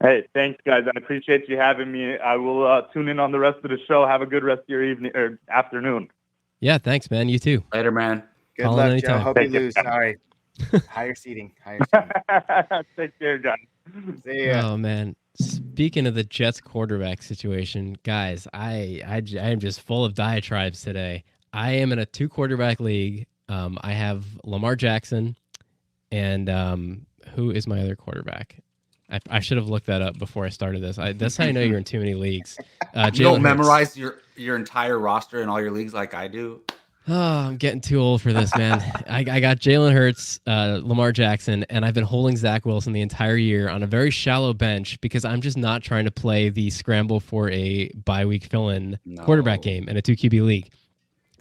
Hey, thanks, guys. I appreciate you having me. I will tune in on the rest of the show. Have a good rest of your evening or afternoon. Yeah, thanks, man. You too. Later, man. Good luck, Joe. Hope you lose. Sorry. Higher seating. Take care, John. See ya. Oh, man. Speaking of the Jets quarterback situation, guys, I am just full of diatribes today. I am in a 2-quarterback league. I have Lamar Jackson, and who is my other quarterback? I should have looked that up before I started this. That's how I know you're in too many leagues. You don't memorize your entire roster in all your leagues like I do. Oh, I'm getting too old for this, man. I got Jalen Hurts, Lamar Jackson, and I've been holding Zach Wilson the entire year on a very shallow bench because I'm just not trying to play the scramble for a bye-week fill-in quarterback game in a 2-QB league.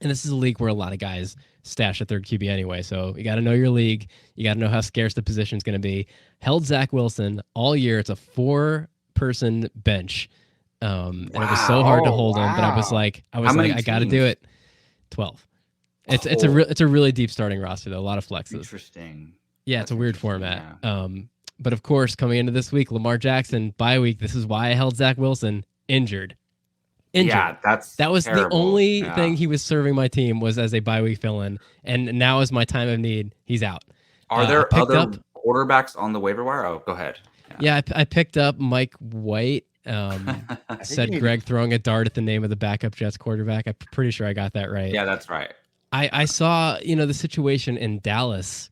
And this is a league where a lot of guys stash a third QB anyway. So you got to know your league. You got to know how scarce the position is going to be. Held Zach Wilson all year. It's a 4-person bench. And it was so hard to hold him, but I was like, I got to do it. 12. It's a really deep starting roster though. A lot of flexes. Interesting. Yeah, it's a weird format. Yeah. But of course, coming into this week, Lamar Jackson bye week. This is why I held Zach Wilson injured. Yeah, that was terrible. The only thing he was serving my team was as a bye week fill-in, and now is my time of need. He's out. Are there other quarterbacks on the waiver wire? Oh, go ahead. Yeah, I picked up Mike White Said Greg throwing a dart at the name of the backup Jets quarterback. I'm pretty sure I got that right. Yeah, that's right. I saw, the situation in Dallas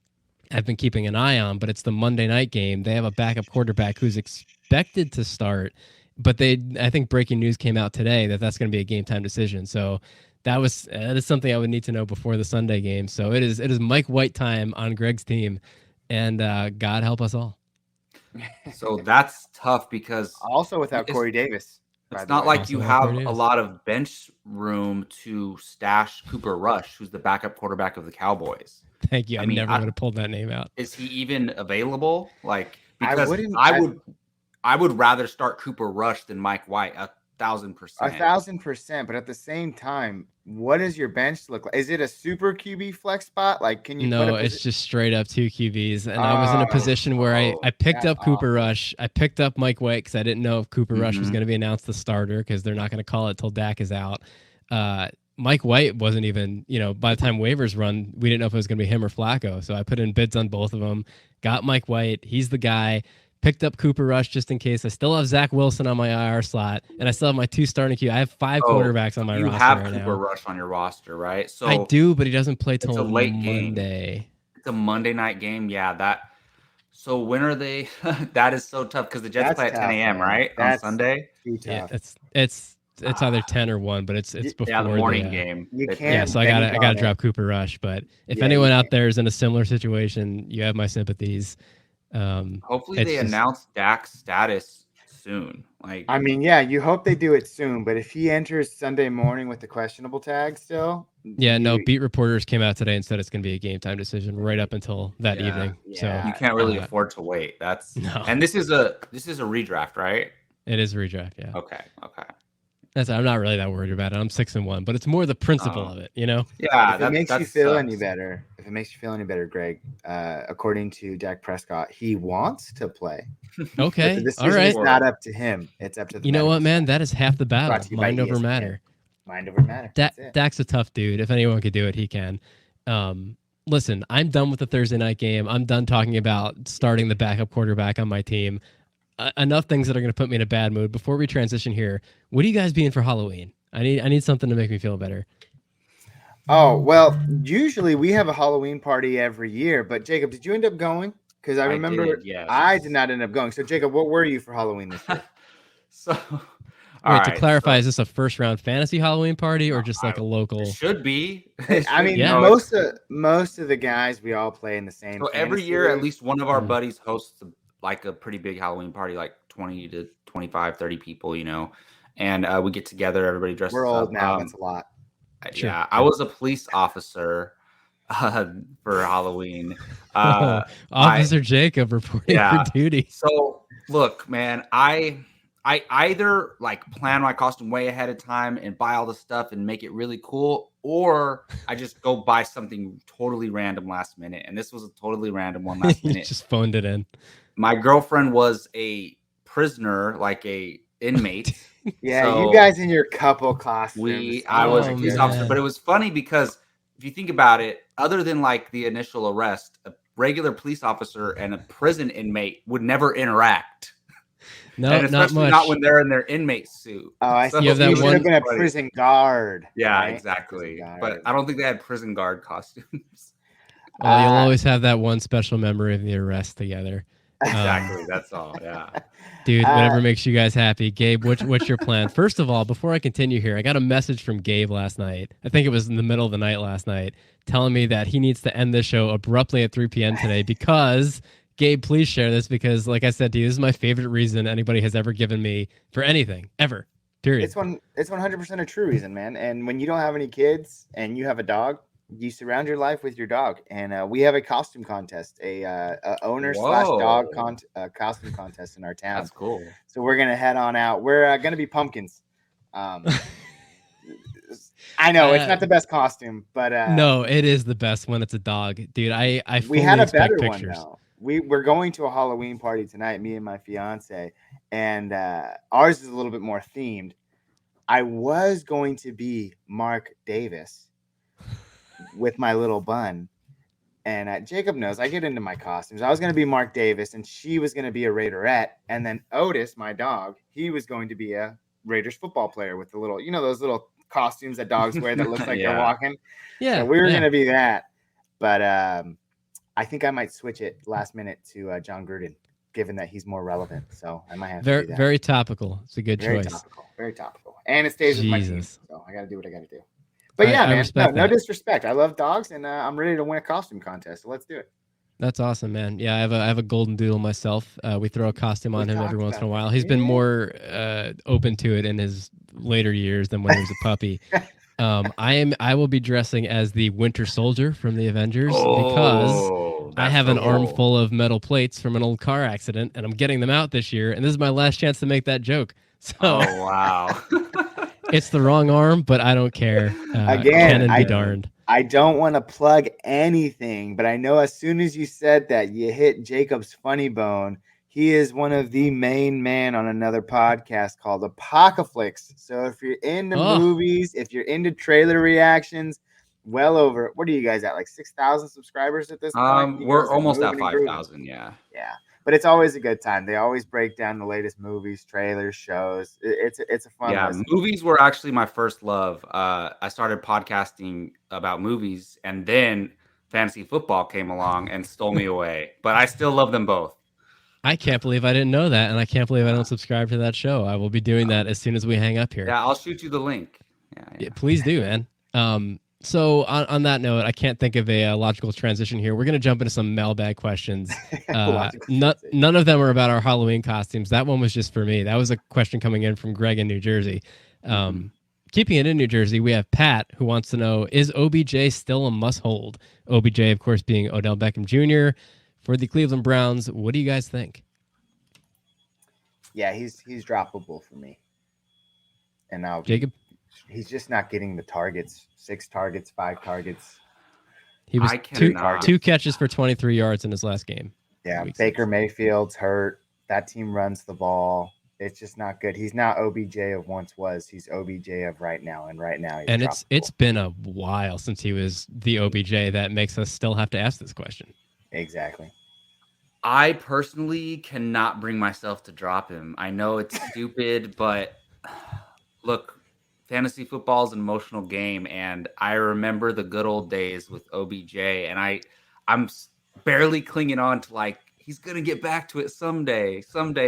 I've been keeping an eye on, but it's the Monday night game. They have a backup quarterback who's expected to start, but I think breaking news came out today that that's going to be a game time decision. So that is something I would need to know before the Sunday game. So it is Mike White time on Greg's team, and God help us all. So that's tough because also without Corey Davis. It's not like you have a lot of bench room to stash Cooper Rush, who's the backup quarterback of the Cowboys. Thank you. I mean, never would have pulled that name out. Is he even available? Because I would rather start Cooper Rush than Mike White 1,000%. 1,000%. But at the same time, what does your bench look like? Is it a super QB flex spot? Can you? No, it's just straight up 2 QBs. And I was in a position where I picked up Cooper Rush. I picked up Mike White because I didn't know if Cooper Rush was going to be announced the starter because they're not going to call it till Dak is out. Mike White wasn't even, by the time waivers run, we didn't know if it was going to be him or Flacco. So I put in bids on both of them, got Mike White. He's the guy. Picked up Cooper Rush just in case. I still have Zach Wilson on my IR slot, and I still have my 2 starting queue. I have 5 quarterbacks on my roster. You have right Cooper now. Rush on your roster, right? So I do, but he doesn't play till it's a late Monday. Game. It's a Monday night game. Yeah, So when are they? That is so tough because the Jets play at 10 a.m. right on Sunday. Yeah, it's either 10 or 1, but it's before the morning game. You can't. So I gotta drop Cooper Rush. But if anyone out there is in a similar situation, you have my sympathies. Hopefully they announce Dak's status soon. You hope they do it soon, but if he enters Sunday morning with the questionable tag still. No, beat reporters came out today and said it's going to be a game time decision right up until that evening. So you can't really afford to wait. And this is a redraft, right? It is a redraft, yeah. Okay. I'm not really that worried about it. I'm 6-1, but it's more the principle of it, Yeah. If it makes you feel any better, Greg, according to Dak Prescott, he wants to play. Okay. All right. It's not up to him. It's up to the. You know what, man? That is half the battle. Mind over matter. Mind over matter. Dak's a tough dude. If anyone could do it, he can. Listen, I'm done with the Thursday night game. I'm done talking about starting the backup quarterback on my team. Enough things that are going to put me in a bad mood. Before we transition here, what are you guys being for Halloween? I need something to make me feel better. Oh, well, usually we have a Halloween party every year, but Jacob, did you end up going? Because I remember I did not end up going. So Jacob, what were you for Halloween this year? To clarify, is this a first round fantasy Halloween party or just like a local? It should be. Most of the guys, we all play in the same. So every year, at least one of our buddies hosts a pretty big Halloween party, like 20 to 25, 30 people, and we get together, everybody dresses up. We're old now. That's a lot. Sure. Yeah, I was a police officer for Halloween. Officer Jacob reporting for duty. So look, man, I either plan my costume way ahead of time and buy all the stuff and make it really cool, or I just go buy something totally random last minute. And this was a totally random one last minute. Just phoned it in. My girlfriend was a prisoner, like a inmate. Yeah, so you guys in your couple costumes. I was a police officer, but it was funny because if you think about it, other than the initial arrest, a regular police officer and a prison inmate would never interact. No, and especially not much. Not when they're in their inmate suit. Oh, I see. You should have been a prison guard. Yeah, right? exactly. But I don't think they had prison guard costumes. Well, you'll always have that one special memory of the arrest together. Exactly. That's all. Yeah. Dude, whatever makes you guys happy. Gabe, what's your plan? First of all, before I continue here, I got a message from Gabe last night. I think it was in the middle of the night last night, telling me that he needs to end this show abruptly at 3 p.m. today because, Gabe, please share this because, like I said to you, this is my favorite reason anybody has ever given me for anything, ever. Period. It's 100% a true reason, man. And when you don't have any kids and you have a dog, you surround your life with your dog. And we have a costume contest, a owner/dog costume contest in our town. That's cool. So we're gonna head on out. We're gonna be pumpkins. I know it's not the best costume, but no, it is the best when it's a dog, dude. I we had a better pictures. One though. We're going to a Halloween party tonight, me and my fiance, and ours is a little bit more themed. I was going to be Mark Davis with my little bun, And Jacob knows I get into my costumes. I was going to be Mark Davis, and she was going to be a Raiderette. And then Otis, my dog, he was going to be a Raiders football player with the little, those little costumes that dogs wear that looks like they're walking. Yeah. So we were going to be that. But I think I might switch it last minute to John Gruden, given that he's more relevant. So I might have to do that. Very topical. It's a good choice. Very topical. And it stays with my team. Jesus. So I got to do what I got to do. But yeah, I man, respect no that. disrespect. I love dogs, and I'm ready to win a costume contest. So let's do it. That's awesome, man. Yeah, I have a golden doodle myself. We throw a costume on him every once in a while. He's been more open to it in his later years than when he was a puppy. I will be dressing as the Winter Soldier from the Avengers because I have an armful of metal plates from an old car accident, and I'm getting them out this year. And this is my last chance to make that joke. So, wow. It's the wrong arm, but I don't care. Again, be darned. I don't want to plug anything, but I know as soon as you said that, you hit Jacob's funny bone. He is one of the main men on another podcast called Apocalypse. So if you're into movies, if you're into trailer reactions, well over, what are you guys at? Like 6,000 subscribers at this point? We're almost at 5,000. Yeah. But it's always a good time. They always break down the latest movies, trailers, shows. It's a fun. Yeah, listen. Movies were actually my first love. I started podcasting about movies, and then fantasy football came along and stole me away. But I still love them both. I can't believe I didn't know that, and I can't believe I don't subscribe to that show. I will be doing that as soon as we hang up here. Yeah, I'll shoot you the link. Yeah, please do, man. So on that note, I can't think of a logical transition here. We're going to jump into some mailbag questions. None of them are about our Halloween costumes. That one was just for me. That was a question coming in from Greg in New Jersey. Keeping it in New Jersey, we have Pat who wants to know, is OBJ still a must-hold? OBJ, of course, being Odell Beckham Jr. For the Cleveland Browns, what do you guys think? Yeah, he's droppable for me. And now Jacob? He's just not getting the targets. 6 targets, 5 targets. He was two catches for 23 yards in his last game. Yeah, Baker Mayfield's hurt. That team runs the ball. It's just not good. He's not OBJ of once was. He's OBJ of right now, and right now he's droppable. It's been a while since he was the OBJ. That makes us still have to ask this question. Exactly. I personally cannot bring myself to drop him. I know it's stupid, but look, fantasy football is an emotional game, and I remember the good old days with OBJ, and I'm barely clinging on to like he's gonna get back to it someday,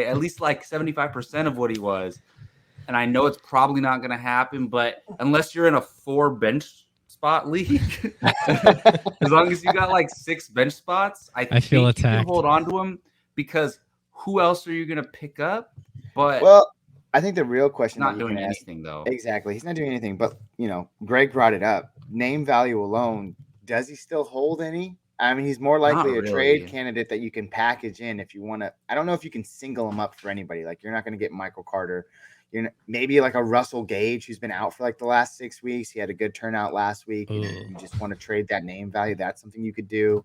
at least like 75% of what he was. And I know it's probably not gonna happen, but unless you're in a 4 bench spot league, as long as you got like 6 bench spots, I think feel you attacked. can hold on to him because who else are you gonna pick up? But I think the real question not doing anything though. Exactly. He's not doing anything, but Greg brought it up. Name value alone, does he still hold any? I mean, he's more likely a trade candidate that you can package in if you want to. I don't know if you can single him up for anybody. Like, you're not going to get Michael Carter. Maybe like a Russell Gage who's been out for like the last 6 weeks. He had a good turnout last week. You just want to trade that name value. That's something you could do.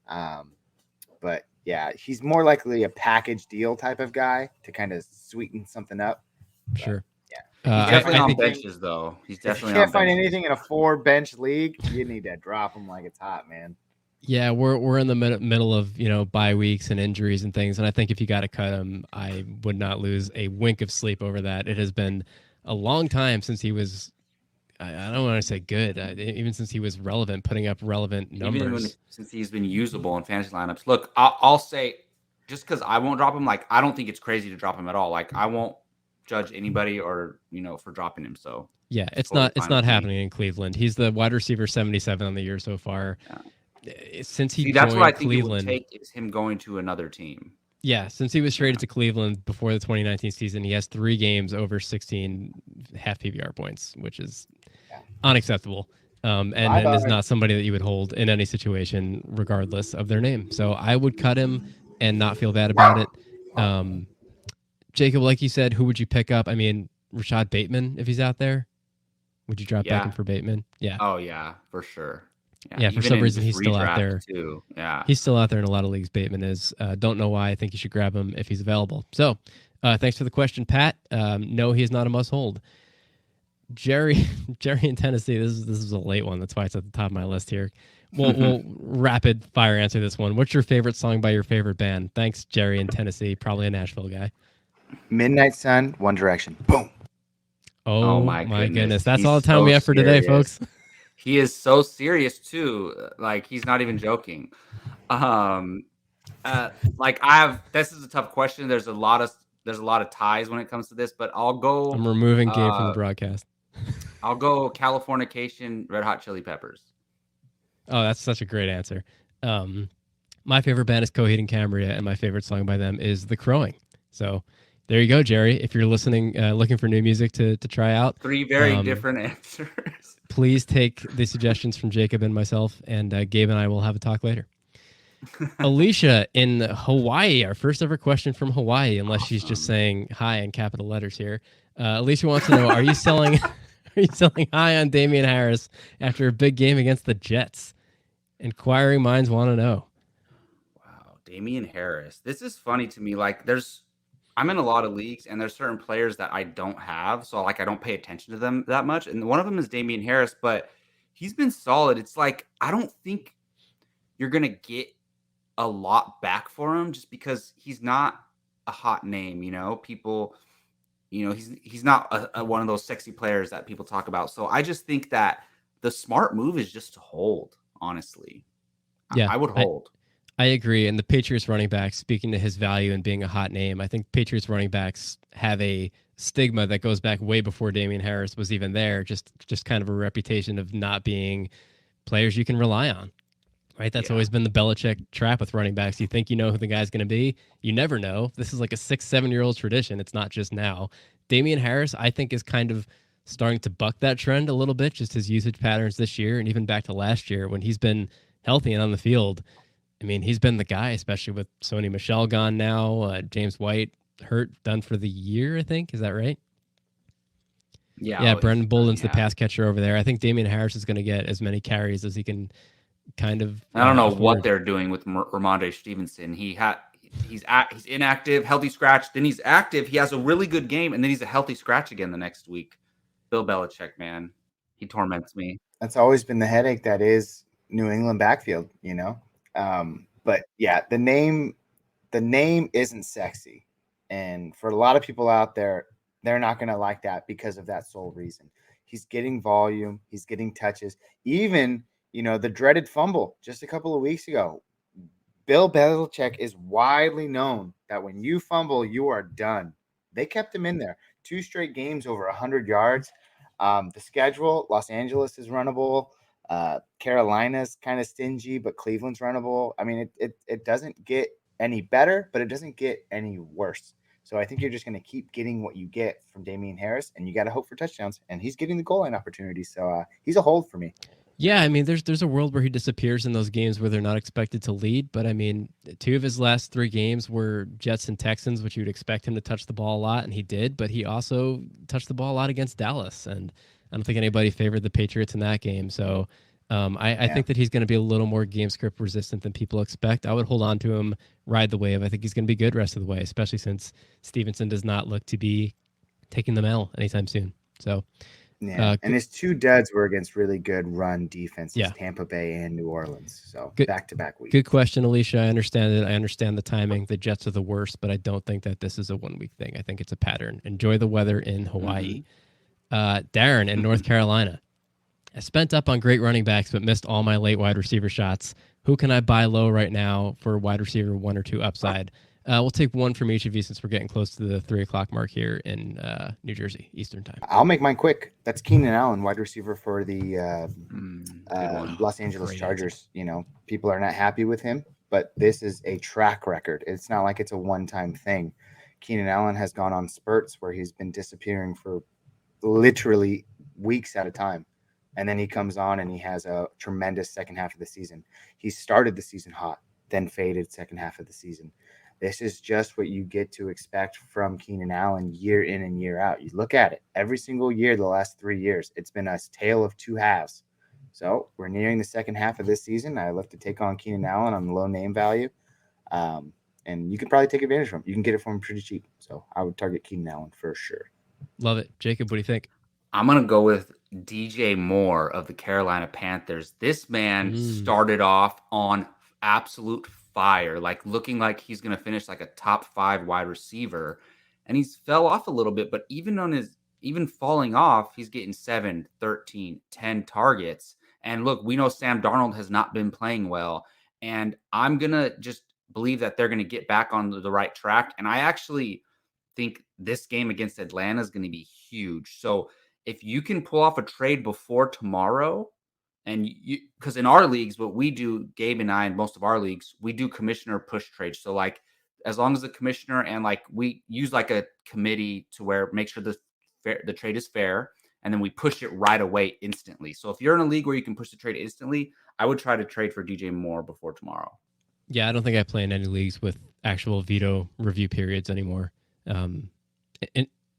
But yeah, he's more likely a package deal type of guy to kind of sweeten something up. Sure. Yeah. He's definitely on benches though. He's definitely. If you can't find anything in a 4 bench league, you need to drop him like it's hot, man. Yeah, we're in the middle of bye weeks and injuries and things, and I think if you got to cut him, I would not lose a wink of sleep over that. It has been a long time since he was. I don't want to say good, even since he was relevant, putting up relevant numbers. Since he's been usable in fantasy lineups. Look, I'll say, just because I won't drop him, like I don't think it's crazy to drop him at all. Like I won't judge anybody or for dropping him. So yeah, it's not happening in Cleveland. He's the wide receiver 77 on the year so far. Yeah. Since he that's what I think Cleveland, it would take is him going to another team. Yeah, since he was traded to Cleveland before the 2019 season, he has 3 games over 16 half PPR points, which is unacceptable. And is not somebody that you would hold in any situation, regardless of their name. So I would cut him and not feel bad about it. Jacob, like you said, who would you pick up? I mean, Rashad Bateman, if he's out there, would you drop back in for Bateman? Yeah. Oh yeah, for sure. Yeah, for some reason he's still out there. Too. Yeah, he's still out there in a lot of leagues. Bateman is. Don't know why. I think you should grab him if he's available. So, thanks for the question, Pat. No, he is not a must hold. Jerry in Tennessee. This is a late one. That's why it's at the top of my list here. We'll rapid fire answer this one. What's your favorite song by your favorite band? Thanks, Jerry in Tennessee, probably a Nashville guy. Midnight Sun, One Direction. Boom. Oh my goodness. That's He's all the time so we have for today, serious. folks. He is so serious too. Like he's not even joking. This is a tough question. There's a lot of ties when it comes to this, but I'll go. I'm removing Gabe from the broadcast. I'll go Californication, Red Hot Chili Peppers. Oh, that's such a great answer. My favorite band is Coheed and Cambria, and my favorite song by them is The Crowing. So there you go, Jerry. If you're listening, looking for new music to try out. 3 very different answers. Please take the suggestions from Jacob and myself, and Gabe and I will have a talk later. Alicia in Hawaii, our first ever question from Hawaii, unless she's just saying hi in capital letters here. Alicia wants to know, are you selling high on Damien Harris after a big game against the Jets? Inquiring minds want to know. Wow, Damien Harris. This is funny to me. Like I'm in a lot of leagues and there's certain players that I don't have. So I don't pay attention to them that much. And one of them is Damien Harris, but he's been solid. It's like, I don't think you're going to get a lot back for him just because he's not a hot name, people, he's not one of those sexy players that people talk about. So I just think that the smart move is just to hold, honestly. Yeah, I would hold. I agree. And the Patriots running backs, speaking to his value and being a hot name, I think Patriots running backs have a stigma that goes back way before Damien Harris was even there. Just kind of a reputation of not being players you can rely on. Right? That's always been the Belichick trap with running backs. You think you know who the guy's going to be. You never know. This is like a 6-7-year-old tradition. It's not just now. Damien Harris, I think, is kind of starting to buck that trend a little bit, just his usage patterns this year and even back to last year when he's been healthy and on the field. I mean, he's been the guy, especially with Sony Michel gone now, James White hurt, done for the year, I think. Is that right? Yeah, Brendan Bolden's the pass catcher over there. I think Damien Harris is going to get as many carries as he can kind of. I don't know what they're doing with Ramondre Stevenson. He's inactive, healthy scratch. Then he's active. He has a really good game, and then he's a healthy scratch again the next week. Bill Belichick, man, he torments me. That's always been the headache that is New England backfield, But yeah, the name isn't sexy, and for a lot of people out there, they're not going to like that because of that sole reason. He's getting volume, he's getting touches, even. The dreaded fumble just a couple of weeks ago. Bill Belichick is widely known that when you fumble, you are done. They kept him in there. 2 straight games over 100 yards. The schedule, Los Angeles is runnable. Carolina's kind of stingy, but Cleveland's runnable. I mean, it doesn't get any better, but it doesn't get any worse. So I think you're just going to keep getting what you get from Damien Harris, and you got to hope for touchdowns. And he's getting the goal line opportunities. So he's a hold for me. Yeah, I mean, there's a world where he disappears in those games where they're not expected to lead. But, I mean, 2 of his last 3 games were Jets and Texans, which you'd expect him to touch the ball a lot, and he did. But he also touched the ball a lot against Dallas, and I don't think anybody favored the Patriots in that game. So I think that he's going to be a little more game script resistant than people expect. I would hold on to him, ride the wave. I think he's going to be good rest of the way, especially since Stevenson does not look to be taking the L anytime soon. So. Yeah, and his 2 duds were against really good run defenses, Tampa Bay and New Orleans. So back-to-back weeks. Good question, Alicia. I understand it. I understand the timing. The Jets are the worst, but I don't think that this is a 1-week thing. I think it's a pattern. Enjoy the weather in Hawaii. Darren in North Carolina. I spent up on great running backs, but missed all my late wide receiver shots. Who can I buy low right now for wide receiver 1 or 2 upside? We'll take one from each of you since we're getting close to the 3:00 mark here in New Jersey, Eastern time. I'll make mine quick. That's Keenan Allen, wide receiver for the Los Angeles Chargers. People are not happy with him, but this is a track record. It's not like it's a one-time thing. Keenan Allen has gone on spurts where he's been disappearing for literally weeks at a time. And then he comes on and he has a tremendous second half of the season. He started the season hot, then faded second half of the season. This is just what you get to expect from Keenan Allen year in and year out. You look at it every single year, the last 3 years, it's been a tale of 2 halves. So we're nearing the second half of this season. I look to take on Keenan Allen on the low name value. And you can probably take advantage of him. You can get it from him pretty cheap. So I would target Keenan Allen for sure. Love it. Jacob, what do you think? I'm going to go with DJ Moore of the Carolina Panthers. This man started off on absolute fire, like looking like he's going to finish like a top 5 wide receiver. And he's fell off a little bit, but even falling off, he's getting 7, 13, 10 targets. And look, we know Sam Darnold has not been playing well. And I'm going to just believe that they're going to get back on the right track. And I actually think this game against Atlanta is going to be huge. So if you can pull off a trade before tomorrow, and because in our leagues, what we do, Gabe and I, in most of our leagues, we do commissioner push trades. So like, as long as the commissioner and like we use like a committee to where make sure the trade is fair, and then we push it right away instantly. So if you're in a league where you can push the trade instantly, I would try to trade for DJ Moore before tomorrow. Yeah, I don't think I play in any leagues with actual veto review periods anymore.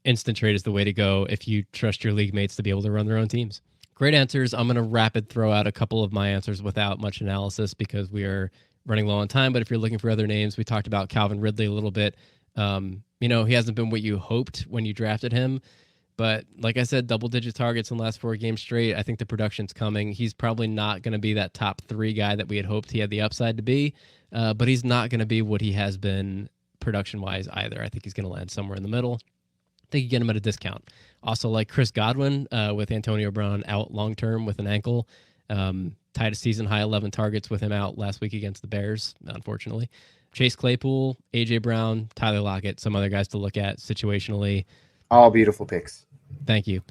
Instant trade is the way to go if you trust your league mates to be able to run their own teams. Great answers. I'm going to rapid throw out a couple of my answers without much analysis because we are running low on time. But if you're looking for other names, we talked about Calvin Ridley a little bit. He hasn't been what you hoped when you drafted him. But like I said, double-digit targets in the last 4 games straight. I think the production's coming. He's probably not going to be that top 3 guy that we had hoped he had the upside to be. But he's not going to be what he has been production-wise either. I think he's going to land somewhere in the middle. I think you get him at a discount. Also, like Chris Godwin with Antonio Brown out long-term with an ankle. Tied a season-high 11 targets with him out last week against the Bears, unfortunately. Chase Claypool, A.J. Brown, Tyler Lockett, some other guys to look at situationally. All beautiful picks. Thank you.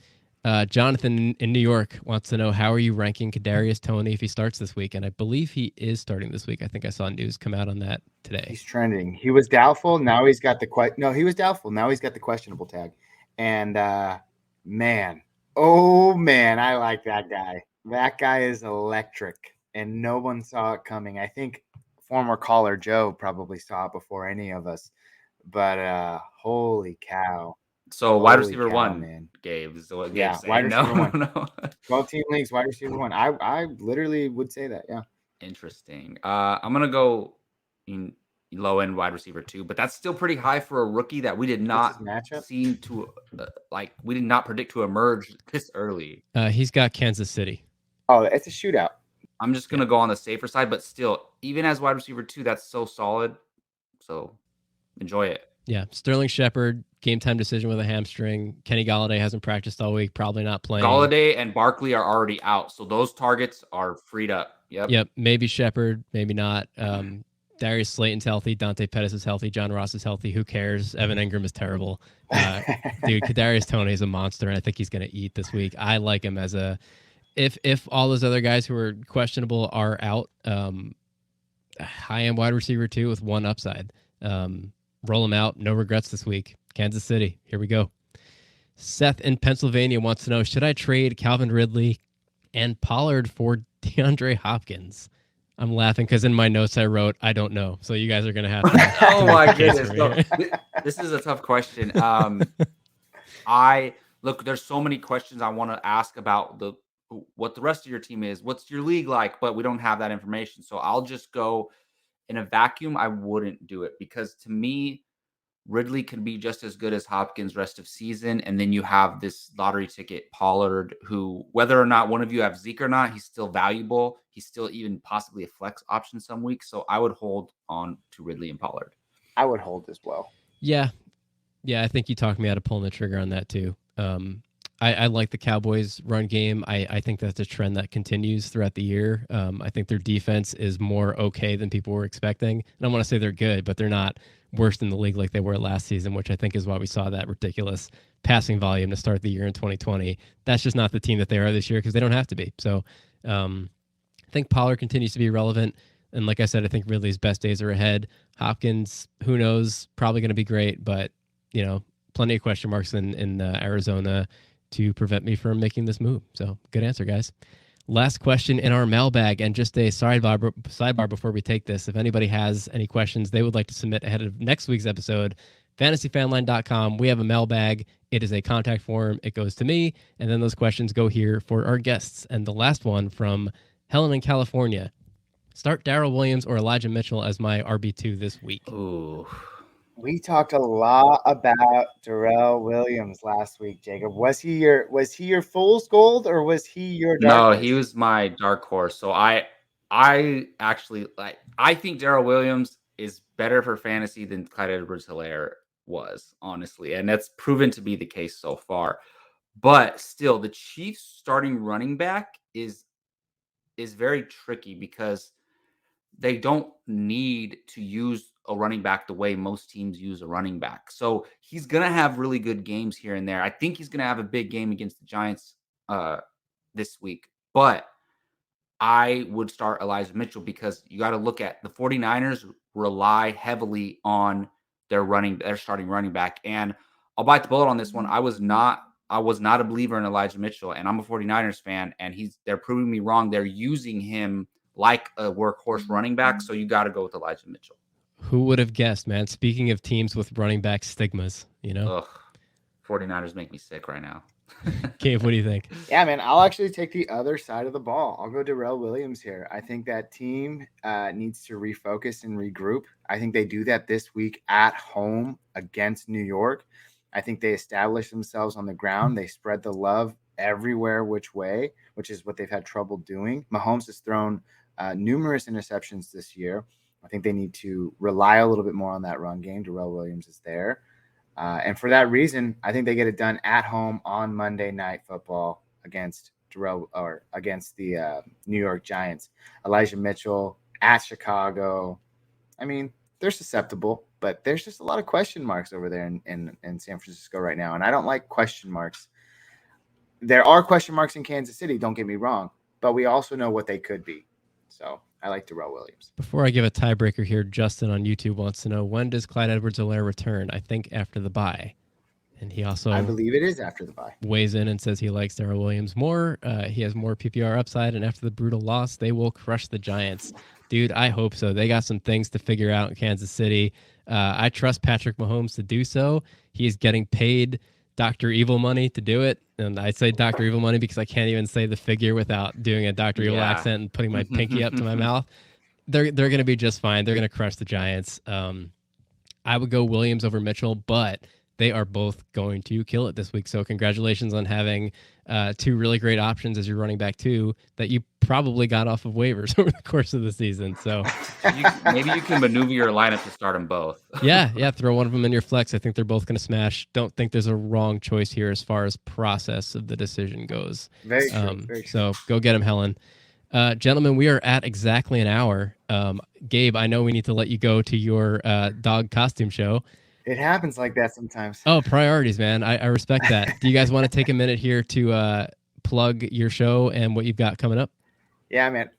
Jonathan in New York wants to know, how are you ranking Kadarius Toney if he starts this week? And I believe he is starting this week. I think I saw news come out on that today. He's trending. He was doubtful. Now he's got he was doubtful. Now he's got the questionable tag. And man, I like that guy. That guy is electric, and no one saw it coming. I think former caller Joe probably saw it before any of us. But holy cow. So wide receiver 1, man. Gabe is what Gabe's saying. Wide receiver 1. No. 12-team leagues, wide receiver 1. I literally would say that, yeah. Interesting. I'm going to go in low-end wide receiver 2, but that's still pretty high for a rookie that we did not seem to, we did not predict to emerge this early. He's got Kansas City. Oh, it's a shootout. I'm just going to go on the safer side, but still, even as wide receiver 2, that's so solid. So enjoy it. Yeah, Sterling Shepard, game time decision with a hamstring. Kenny Golladay hasn't practiced all week, probably not playing. Golladay and Barkley are already out, so those targets are freed up. Yep. Maybe Shepard, maybe not. Darius Slayton's healthy. Dante Pettis is healthy. John Ross is healthy. Who cares? Evan Ingram is terrible. Dude, Kadarius Toney is a monster, and I think he's going to eat this week. I like him as a if all those other guys who are questionable are out, high-end wide receiver 2 with 1 upside. Roll him out. No regrets this week. Kansas City. Here we go. Seth in Pennsylvania wants to know, should I trade Calvin Ridley and Pollard for DeAndre Hopkins? I'm laughing because in my notes I wrote, I don't know. So you guys are going to have to. Oh, my goodness. No, this is a tough question. There's so many questions I want to ask about what the rest of your team is. What's your league like? But we don't have that information. So I'll just go in a vacuum. I wouldn't do it because to me, Ridley could be just as good as Hopkins rest of season. And then you have this lottery ticket Pollard, who, whether or not one of you have Zeke or not, he's still valuable. He's still even possibly a flex option some weeks. So I would hold on to Ridley and Pollard. I would hold as well. Yeah. I think you talked me out of pulling the trigger on that too. I like the Cowboys run game. I think that's a trend that continues throughout the year. I think their defense is more okay than people were expecting. And I don't want to say they're good, but they're not worse in the league like they were last season, which I think is why we saw that ridiculous passing volume to start the year in 2020. That's just not the team that they are this year because they don't have to be. So I think Pollard continues to be relevant. And like I said, I think Ridley's best days are ahead. Hopkins, who knows, probably going to be great, but plenty of question marks in Arizona to prevent me from making this move. So good answer, guys. Last question in our mailbag, and just a sidebar before we take this. If anybody has any questions they would like to submit ahead of next week's episode, fantasyfanline.com. We have a mailbag. It is a contact form. It goes to me, and then those questions go here for our guests. And the last one from Helen in California. Start Darrell Williams or Elijah Mitchell as my RB2 this week. Ooh. We talked a lot about Darrell Williams last week, Jacob. Was he your fool's gold or was he your dark No, horse? he was my dark horse. So I actually I think Darrell Williams is better for fantasy than Clyde Edwards-Helaire was, honestly. And that's proven to be the case so far. But still, the Chiefs starting running back is very tricky because they don't need to use a running back the way most teams use a running back. So he's going to have really good games here and there. I think he's going to have a big game against the Giants this week. But I would start Elijah Mitchell because you got to look at the 49ers rely heavily on their starting running back. And I'll bite the bullet on this one. I was not a believer in Elijah Mitchell, and I'm a 49ers fan, and they're proving me wrong. They're using him like a workhorse running back, so you got to go with Elijah Mitchell. Who would have guessed, man? Speaking of teams with running back stigmas, Ugh, 49ers make me sick right now. Cave, what do you think? Yeah, man, I'll actually take the other side of the ball. I'll go Darrell Williams here. I think that team needs to refocus and regroup. I think they do that this week at home against New York. I think they establish themselves on the ground. They spread the love everywhere which way, which is what they've had trouble doing. Mahomes has thrown numerous interceptions this year. I think they need to rely a little bit more on that run game. Darrell Williams is there. And for that reason, I think they get it done at home on Monday Night Football against the New York Giants. Elijah Mitchell at Chicago. I mean, they're susceptible, but there's just a lot of question marks over there in San Francisco right now. And I don't like question marks. There are question marks in Kansas City, don't get me wrong, but we also know what they could be. So I like Darrell Williams. Before I give a tiebreaker here, Justin on YouTube wants to know, when does Clyde Edwards-Helaire return? I think after the bye. And he also, I believe it is after the bye, weighs in and says he likes Darrell Williams more. He has more PPR upside, and after the brutal loss, they will crush the Giants. Dude, I hope so. They got some things to figure out in Kansas City. I trust Patrick Mahomes to do so. He's getting paid Dr. Evil money to do it. And I say Dr. Evil money because I can't even say the figure without doing a Dr. Evil accent and putting my pinky up to my mouth. They're going to be just fine. They're going to crush the Giants. I would go Williams over Mitchell, but they are both going to kill it this week. So congratulations on having two really great options as your running back too that you probably got off of waivers over the course of the season. So maybe you can maneuver your lineup to start them both. yeah. Throw one of them in your flex. I think they're both going to smash. Don't think there's a wrong choice here as far as process of the decision goes. Very true. So go get him, Helen. Gentlemen, we are at exactly an hour. Gabe, I know we need to let you go to your dog costume show. It happens like that sometimes. Oh, priorities, man. I respect that. Do you guys want to take a minute here to plug your show and what you've got coming up? Yeah, man.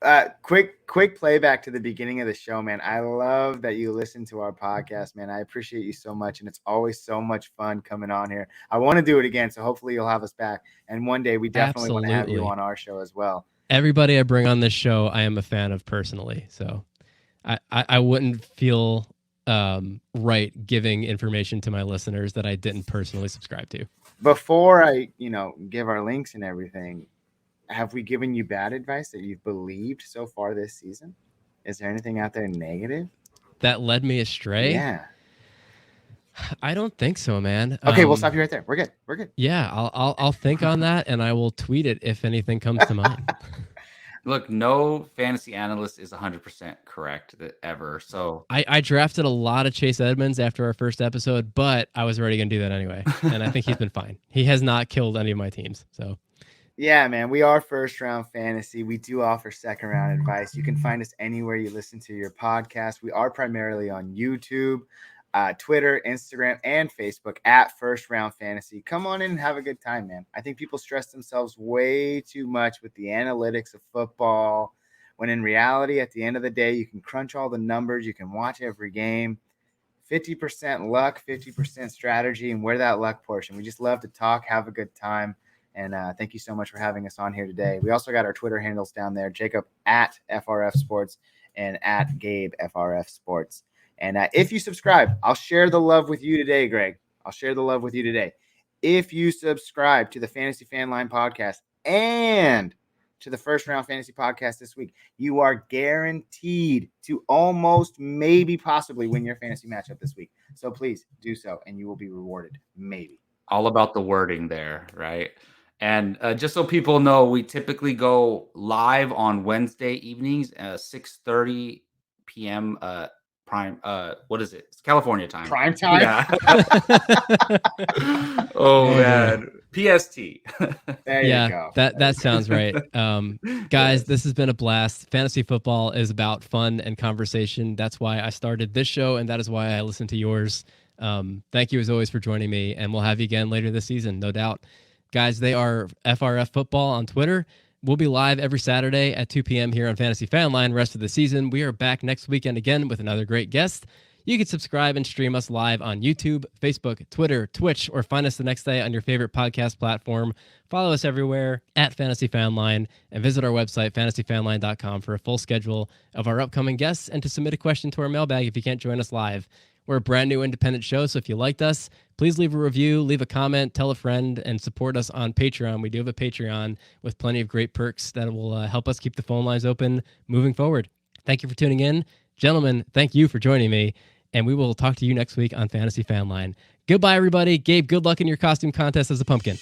Quick playback to the beginning of the show, man. I love that you listen to our podcast, man. I appreciate you so much, and it's always so much fun coming on here. I want to do it again, so hopefully you'll have us back. And one day we definitely want to have you on our show as well. Everybody I bring on this show, I am a fan of personally, so I wouldn't feel right giving information to my listeners that I didn't personally subscribe to. Before I, give our links and everything, have we given you bad advice that you've believed so far this season? Is there anything out there negative that led me astray? Yeah. I don't think so, man. Okay, we'll stop you right there. We're good. Yeah, I'll think on that, and I will tweet it if anything comes to mind. Look, no fantasy analyst is 100% correct ever. So I drafted a lot of Chase Edmonds after our first episode, but I was already going to do that anyway, and I think he's been fine. He has not killed any of my teams. So, yeah, man, we are first round fantasy. We do offer second round advice. You can find us anywhere you listen to your podcast. We are primarily on YouTube, Twitter, Instagram, and Facebook at First Round Fantasy. Come on in and have a good time, man. I think people stress themselves way too much with the analytics of football, when in reality, at the end of the day, you can crunch all the numbers. You can watch every game. 50% luck, 50% strategy, and we're that luck portion. We just love to talk, have a good time, and thank you so much for having us on here today. We also got our Twitter handles down there, Jacob at FRF Sports and at Gabe FRF Sports. And if you subscribe, I'll share the love with you today, Greg. I'll share the love with you today. If you subscribe to the Fantasy Fan Line podcast and to the First Round Fantasy Podcast this week, you are guaranteed to almost, maybe, possibly win your fantasy matchup this week. So please do so, and you will be rewarded. Maybe. All about the wording there, right? And just so people know, we typically go live on Wednesday evenings at 6:30 p.m. Prime. What is it? It's California time. Prime time? Yeah. Oh, man. PST. There you go. That sounds right. Guys, this has been a blast. Fantasy football is about fun and conversation. That's why I started this show, and that is why I listen to yours. Thank you, as always, for joining me, and we'll have you again later this season, no doubt. Guys, they are FRF Football on Twitter. We'll be live every Saturday at 2 p.m. here on Fantasy Fanline rest of the season. We are back next weekend again with another great guest. You can subscribe and stream us live on YouTube, Facebook, Twitter, Twitch, or find us the next day on your favorite podcast platform. Follow us everywhere at Fantasy Fanline and visit our website, fantasyfanline.com, for a full schedule of our upcoming guests and to submit a question to our mailbag if you can't join us live. We're a brand new independent show, so if you liked us, please leave a review, leave a comment, tell a friend, and support us on Patreon. We do have a Patreon with plenty of great perks that will help us keep the phone lines open moving forward. Thank you for tuning in. Gentlemen, thank you for joining me, and we will talk to you next week on Fantasy Fanline. Goodbye, everybody. Gabe, good luck in your costume contest as a pumpkin.